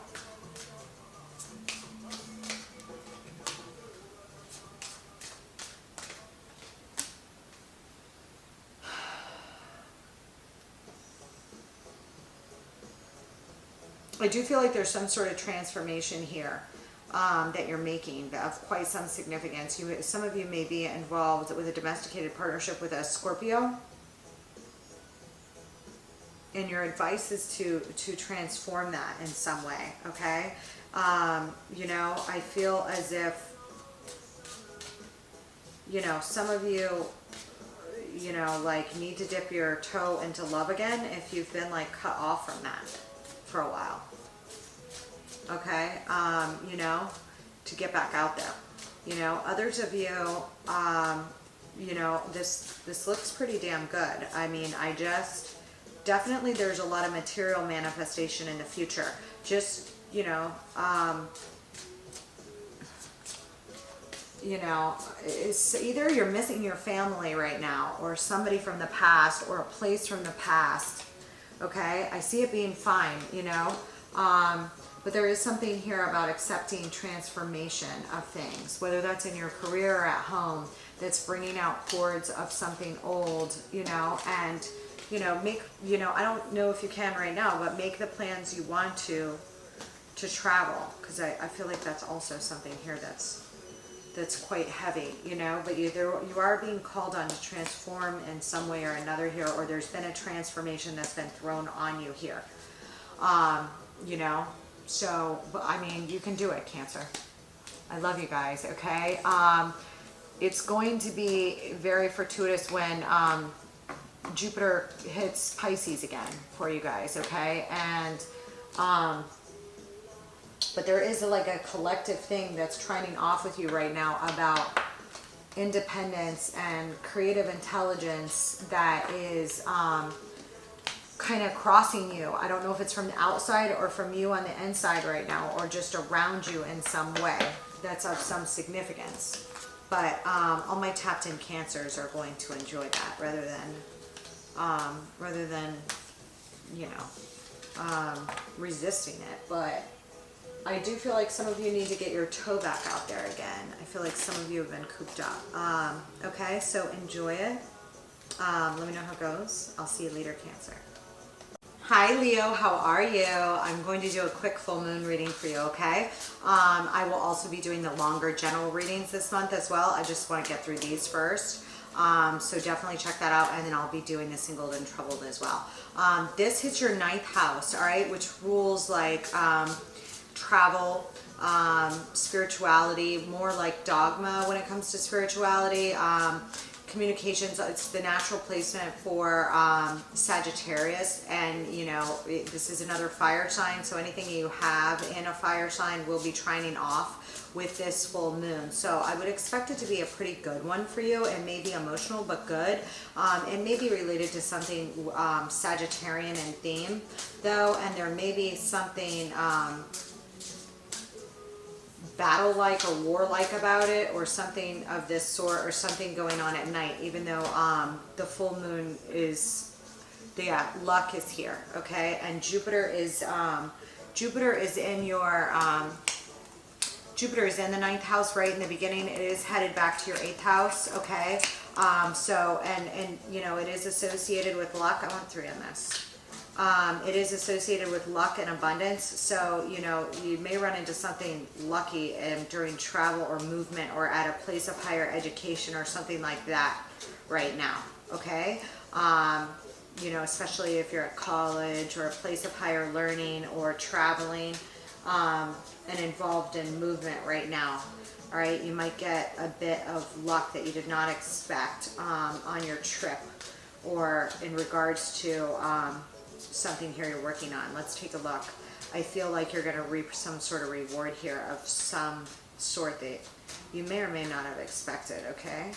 [SPEAKER 1] I do feel like there's some sort of transformation here that you're making of quite some significance. Some of you may be involved with a domesticated partnership with a Scorpio, and your advice is to transform that in some way, okay? You know, I feel as if, you know, some of you, you know, like need to dip your toe into love again if you've been like cut off from that for a while. Okay, you know, to get back out there. You know, others of you, you know, this looks pretty damn good. I mean, definitely there's a lot of material manifestation in the future. Just, you know, it's either you're missing your family right now or somebody from the past or a place from the past. Okay, I see it being fine, you know. But there is something here about accepting transformation of things, whether that's in your career or at home, that's bringing out cords of something old, you know, and, you know, I don't know if you can right now, but make the plans you want to travel, because I feel like that's also something here that's that's quite heavy, you know, but you are being called on to transform in some way or another here, or there's been a transformation that's been thrown on you here. You know, so, but I mean, you can do it, Cancer. I love you guys, okay? It's going to be very fortuitous when Jupiter hits Pisces again for you guys, okay? And but there is like a collective thing that's training off with you right now about independence and creative intelligence that is kind of crossing you. I don't know if it's from the outside or from you on the inside right now, or just around you in some way that's of some significance. But all my tapped in Cancers are going to enjoy that rather than you know, resisting it. But I do feel like some of you need to get your toe back out there again. I feel like some of you have been cooped up. Okay, so enjoy it. Let me know how it goes. I'll see you later, Cancer. Hi Leo, how are you? I'm going to do a quick full moon reading for you, okay? I will also be doing the longer general readings this month as well. I just want to get through these first. So definitely check that out, and then I'll be doing the singled and troubled as well. This hits your 9th house, all right, which rules like travel, spirituality, more like dogma when it comes to spirituality, communications. It's the natural placement for Sagittarius, and you know, this is another fire sign, so anything you have in a fire sign will be trining off with this full moon. So I would expect it to be a pretty good one for you. It may be emotional, but good. It may be related to something Sagittarian in theme though, and there may be something battle-like or war-like about it, or something of this sort, or something going on at night, even though the full moon is, yeah, luck is here, okay? And Jupiter is in your Jupiter is in the 9th house right in the beginning. It is headed back to your 8th house, okay? So and you know, it is associated with luck. I want 3 on this. It is associated with luck and abundance, so you know, you may run into something lucky during travel or movement, or at a place of higher education or something like that right now, okay? You know, especially if you're at college or a place of higher learning or traveling and involved in movement right now. All right, you might get a bit of luck that you did not expect on your trip, or in regards to something here you're working on. Let's take a look. I feel like you're going to reap some sort of reward here of some sort that you may or may not have expected, okay?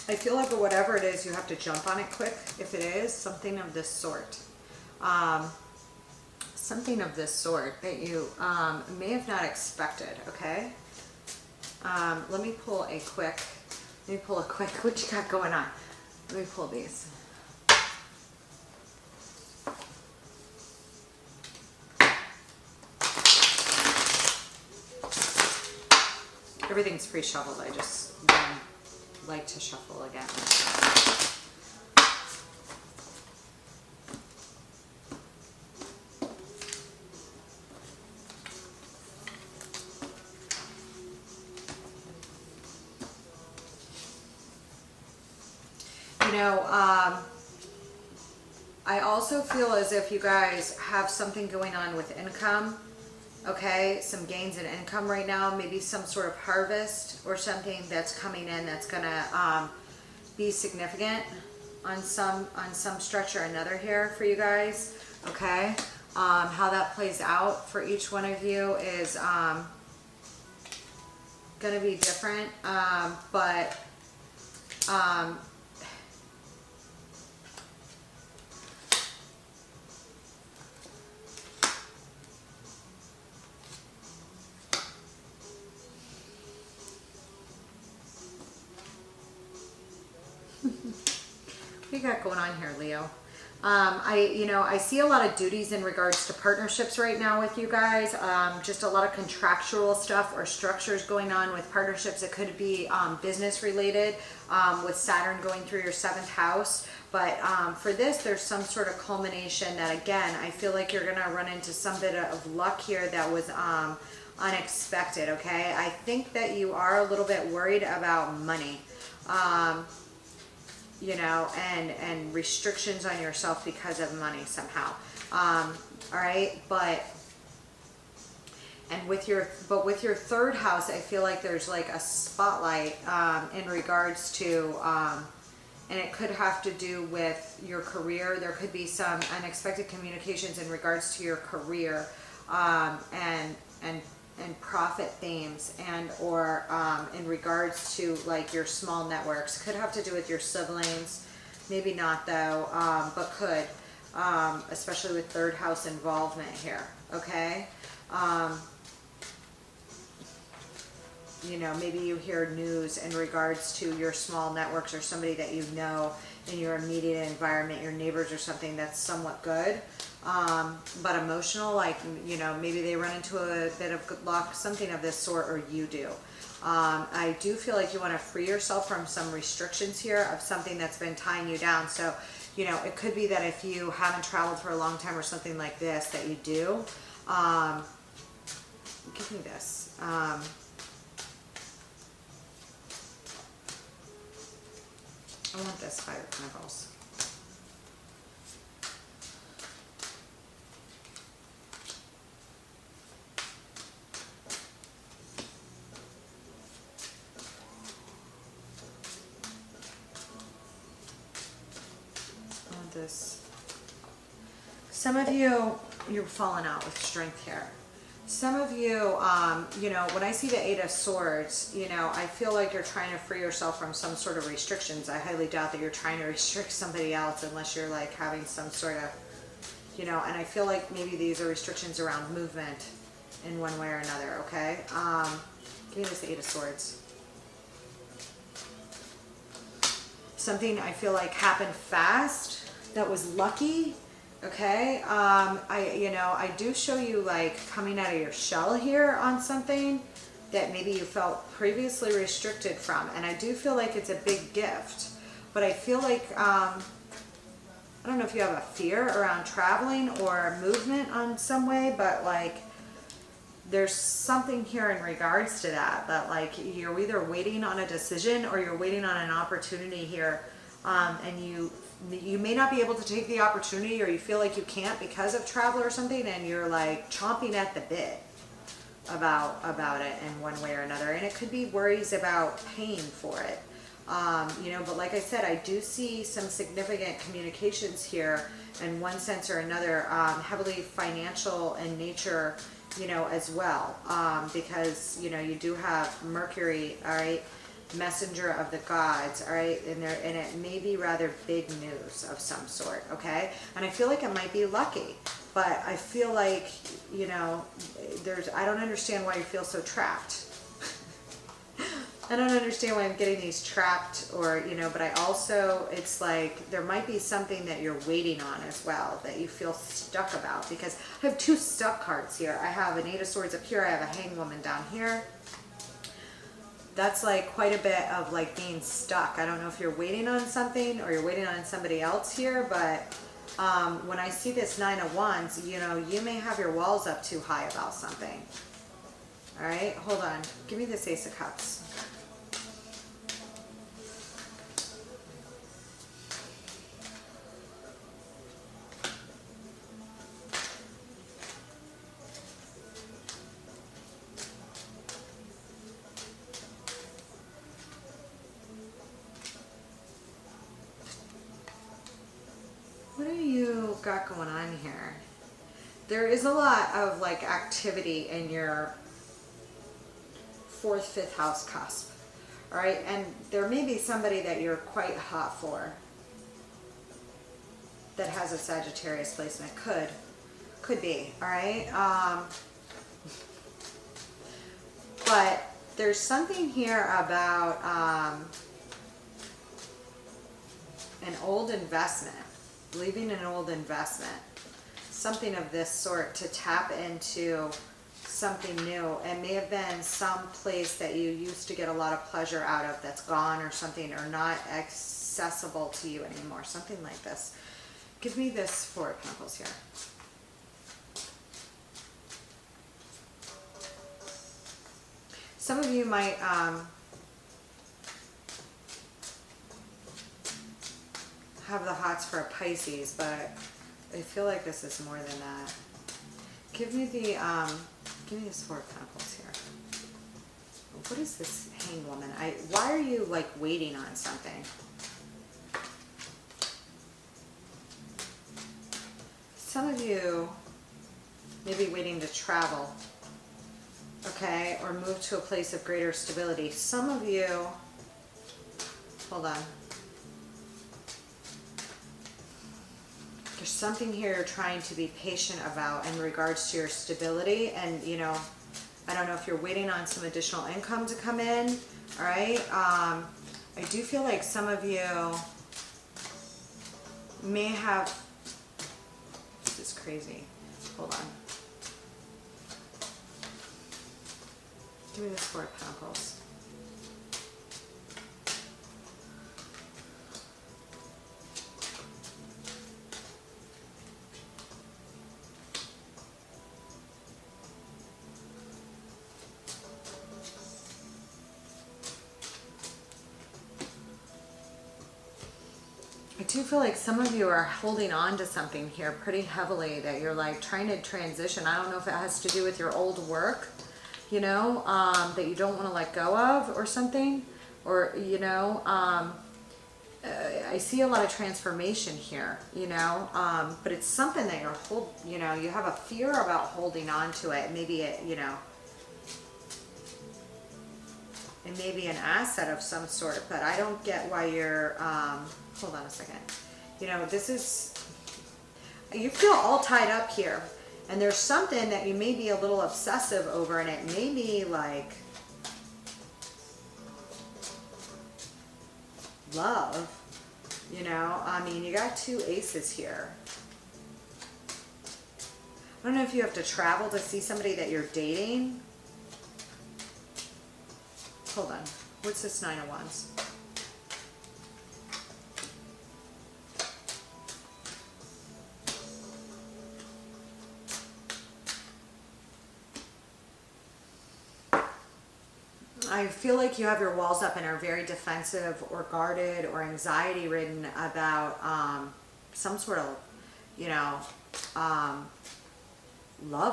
[SPEAKER 1] I feel like whatever it is, you have to jump on it quick. If it is something of this sort, something of this sort that you may have not expected. Okay. Let me pull a quick. What you got going on? Let me pull these. Everything's pre-shuffled. I just like to shuffle again. You know, I also feel as if you guys have something going on with income. Okay, some gains in income right now, maybe some sort of harvest or something that's coming in that's gonna be significant on some stretch or another here for you guys. Okay, how that plays out for each one of you is gonna be different, but what you got going on here, Leo? I see a lot of duties in regards to partnerships right now with you guys. Just a lot of contractual stuff or structures going on with partnerships. It could be business related, with Saturn going through your 7th house. But for this, there's some sort of culmination that, again, I feel like you're gonna run into some bit of luck here that was unexpected. Okay, I think that you are a little bit worried about money. And restrictions on yourself because of money somehow. All right, but with your 3rd house, I feel like there's like a spotlight in regards to, and it could have to do with your career. There could be some unexpected communications in regards to your career, and profit themes, and or in regards to like your small networks. Could have to do with your siblings, maybe not though, but could, especially with 3rd house involvement here. Okay, maybe you hear news in regards to your small networks or somebody that you know in your immediate environment, your neighbors or something that's somewhat good. But emotional, like, maybe they run into a bit of good luck, something of this sort, or you do. I do feel like you want to free yourself from some restrictions here of something that's been tying you down. So, it could be that if you haven't traveled for a long time or something like this, that you do. Give me this. I want this 5 of Pentacles. This. Some of you, you're falling out with strength here. Some of you, when I see the 8 of Swords, I feel like you're trying to free yourself from some sort of restrictions. I highly doubt that you're trying to restrict somebody else unless you're like having some sort of, and I feel like maybe these are restrictions around movement in one way or another. Okay, give me this 8 of Swords. Something I feel like happened fast that was lucky. Okay, I do show you like coming out of your shell here on something that maybe you felt previously restricted from, and I do feel like it's a big gift. But I feel like I don't know if you have a fear around traveling or movement on some way, but like there's something here in regards to that like you're either waiting on a decision or you're waiting on an opportunity here, and you may not be able to take the opportunity, or you feel like you can't because of travel or something, and you're like chomping at the bit about it in one way or another. And it could be worries about paying for it, but like I said, I do see some significant communications here in one sense or another, heavily financial in nature, as well, because you do have Mercury, all right, messenger of the gods, all right, and it may be rather big news of some sort. Okay, and I feel like it might be lucky, but I feel like I don't understand why you feel so trapped. I don't understand why I'm getting these trapped, or but I also, it's like there might be something that you're waiting on as well that you feel stuck about, because I have 2 stuck cards here. I have an 8 of Swords up here, I have a Hanged Woman down here. That's like quite a bit of like being stuck. I don't know if you're waiting on something or you're waiting on somebody else here, but when I see this 9 of Wands, you may have your walls up too high about something. All right, hold on. Give me this Ace of Cups. What do you got going on here? There is a lot of like activity in your 4th, 5th house cusp. All right, and there may be somebody that you're quite hot for that has a Sagittarius placement. Could be, all right? But there's something here about an old investment. leaving an old investment, something of this sort, to tap into something new. It may have been some place that you used to get a lot of pleasure out of that's gone or something, or not accessible to you anymore, something like this. Give me this Four of Pentacles here. Some of you might have the hots for a Pisces, but I feel like this is more than that. Give me the give me this Four of Pentacles here. What is this Hanged Woman? Why are you like waiting on something? Some of you may be waiting to travel, okay, or move to a place of greater stability. Some of you, hold on. There's something here you're trying to be patient about in regards to your stability. And, you know, I don't know if you're waiting on some additional income to come in, all right? I do feel like some of you may have, this is crazy, hold on. Give me this Four of Pentacles. I do feel like some of you are holding on to something here pretty heavily, that you're like trying to transition. I don't know if it has to do with your old work, you know, that you don't want to let go of or something, or, you know, I see a lot of transformation here, you know, but it's something that you're you know, you have a fear about holding on to it. Maybe it, you know, it may be an asset of some sort, but I don't get why you're, hold on a second. You know, this is, you feel all tied up here, and there's something that you may be a little obsessive over, and it may be like love, you know. I mean, you got two aces here. I don't know if you have to travel to see somebody that you're dating. Hold on. What's this Nine of Wands? I feel like you have your walls up and are very defensive or guarded or anxiety ridden about some sort of, you know, love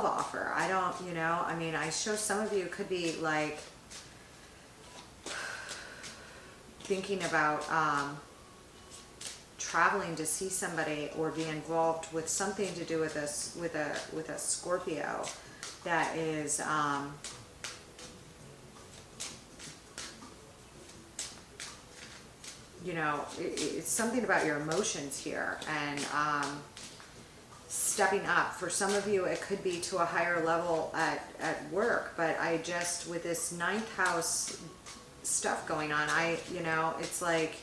[SPEAKER 1] offer. I don't, you know, I mean, I show some of you could be like thinking about traveling to see somebody or be involved with something to do with this, with a Scorpio that is you know, it's something about your emotions here, and stepping up. For some of you, it could be to a higher level at work, but I just, with this ninth house stuff going on, you know, it's like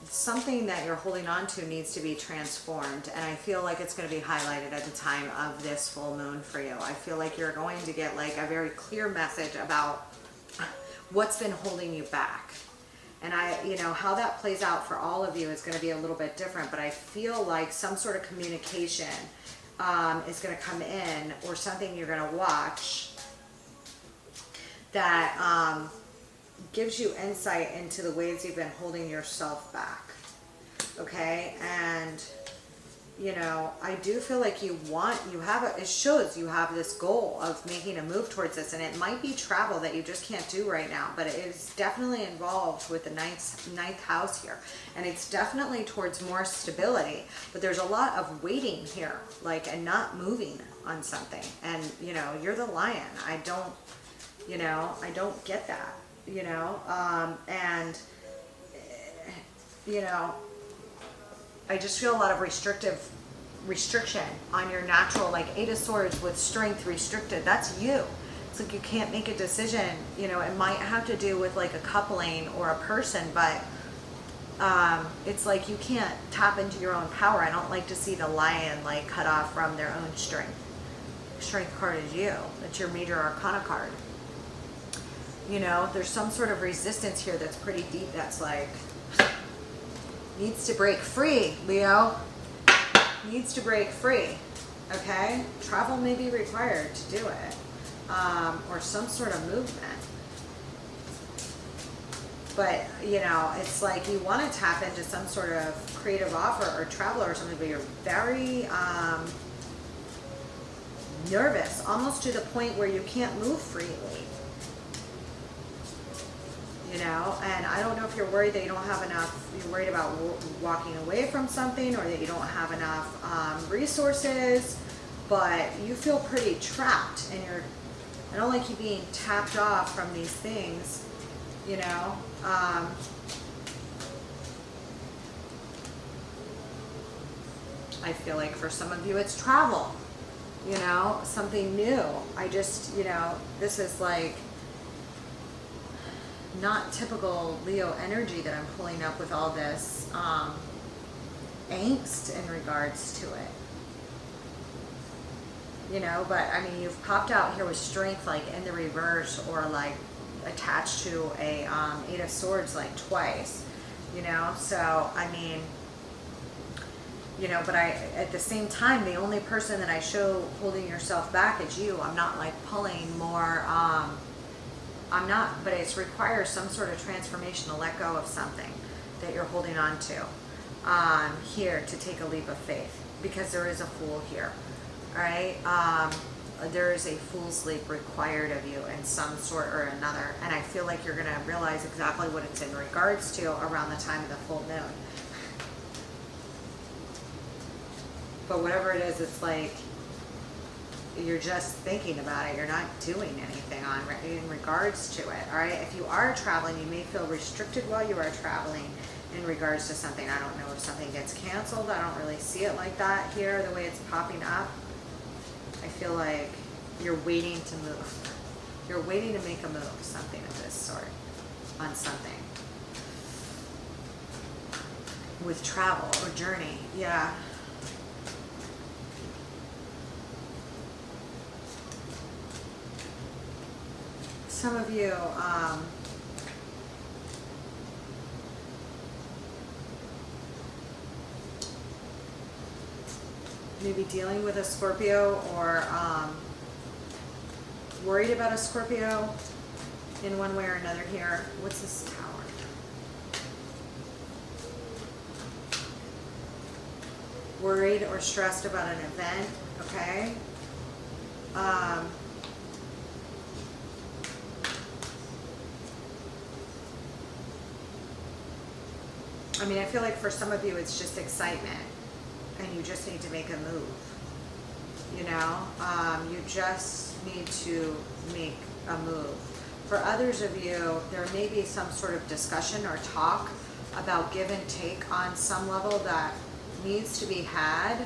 [SPEAKER 1] something that you're holding on to needs to be transformed, and I feel like it's going to be highlighted at the time of this full moon for you. I feel like you're going to get like a very clear message about what's been holding you back. And you know, how that plays out for all of you is going to be a little bit different, but I feel like some sort of communication is going to come in, or something you're going to watch that gives you insight into the ways you've been holding yourself back. Okay? And, you know, I do feel like it shows you have this goal of making a move towards this, and it might be travel that you just can't do right now, but it is definitely involved with the ninth house here, and it's definitely towards more stability, but there's a lot of waiting here, like, and not moving on something. And, you know, you're the Lion. I don't get that, you know, and, you know, I just feel a lot of restriction on your natural, like Eight of Swords with strength restricted. That's you. It's like you can't make a decision. You know, it might have to do with like a coupling or a person, but it's like you can't tap into your own power. I don't like to see the lion like cut off from their own strength. Strength card is you. That's your major arcana card. You know, there's some sort of resistance here that's pretty deep, that's like needs to break free, Leo. Needs to break free. Okay? Travel may be required to do it. Or some sort of movement. But, you know, it's like you want to tap into some sort of creative offer or travel or something, but you're very nervous, almost to the point where you can't move freely. You know, and I don't know if you're worried that you don't have enough, you're worried about walking away from something, or that you don't have enough resources, but you feel pretty trapped, and I don't like you being tapped off from these things, you know. I feel like for some of you it's travel, you know, something new. I just, you know, this is like not typical Leo energy that I'm pulling up with all this angst in regards to it. You know, but I mean, you've popped out here with strength like in the reverse, or like attached to a 8 of Swords like twice, you know. So I mean, you know, but at the same time, the only person that I show holding yourself back is you. I'm not like pulling more, I'm not, but it requires some sort of transformation to let go of something that you're holding on to here, to take a leap of faith, because there is a fool here. All right, there is a fool's leap required of you in some sort or another, and I feel like you're going to realize exactly what it's in regards to around the time of the full moon. But whatever it is, it's like you're just thinking about it. You're not doing anything in regards to it. All right, if you are traveling, you may feel restricted while you are traveling in regards to something. I don't know if something gets canceled. I don't really see it like that here, the way it's popping up. I feel like you're waiting to move. You're waiting to make a move, something of this sort, on something. With travel or journey, yeah. Some of you, maybe dealing with a Scorpio, or worried about a Scorpio in one way or another here. What's this Tower? Worried or stressed about an event, okay? I mean, I feel like for some of you it's just excitement, and you just need to make a move. You know, you just need to make a move. For others of you, there may be some sort of discussion or talk about give and take on some level that needs to be had,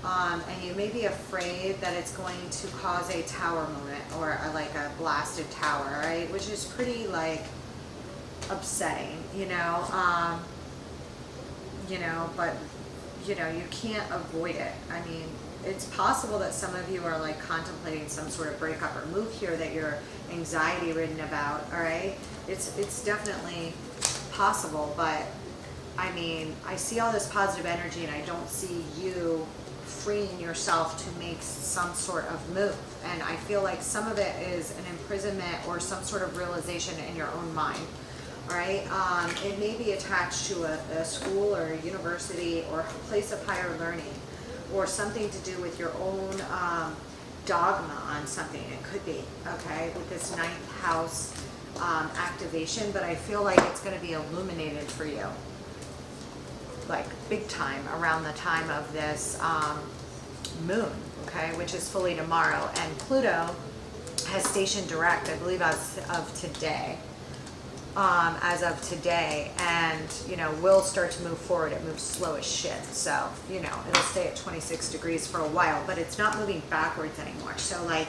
[SPEAKER 1] and you may be afraid that it's going to cause a tower moment, or like a blasted tower, right? Which is pretty like upsetting, you know. You know, but you know, you can't avoid it. I mean, it's possible that some of you are like contemplating some sort of breakup or move here that you're anxiety ridden about. All right, it's definitely possible, but I mean, I see all this positive energy, and I don't see you freeing yourself to make some sort of move. And I feel like some of it is an imprisonment or some sort of realization in your own mind. All right, it may be attached to a school or a university or a place of higher learning, or something to do with your own dogma on something. It could be, okay, with this 9th house activation, but I feel like it's going to be illuminated for you, like big time, around the time of this moon, okay, which is fully tomorrow. And Pluto has stationed direct, I believe, as of today. And you know, will start to move forward. It moves slow as shit, so you know, it'll stay at 26 degrees for a while, but it's not moving backwards anymore. So like,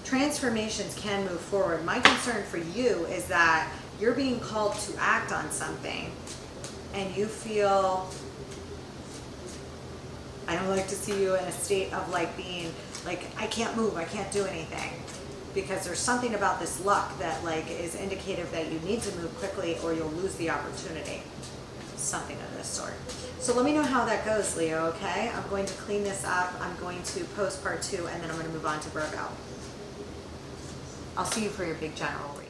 [SPEAKER 1] transformations can move forward. My concern for you is that you're being called to act on something, and you feel, I don't like to see you in a state of like being like, I can't move, I can't do anything. Because there's something about this luck that like is indicative that you need to move quickly or you'll lose the opportunity. Something of this sort. So let me know how that goes, Leo, okay? I'm going to clean this up. I'm going to post part 2, and then I'm going to move on to Virgo. I'll see you for your big general read.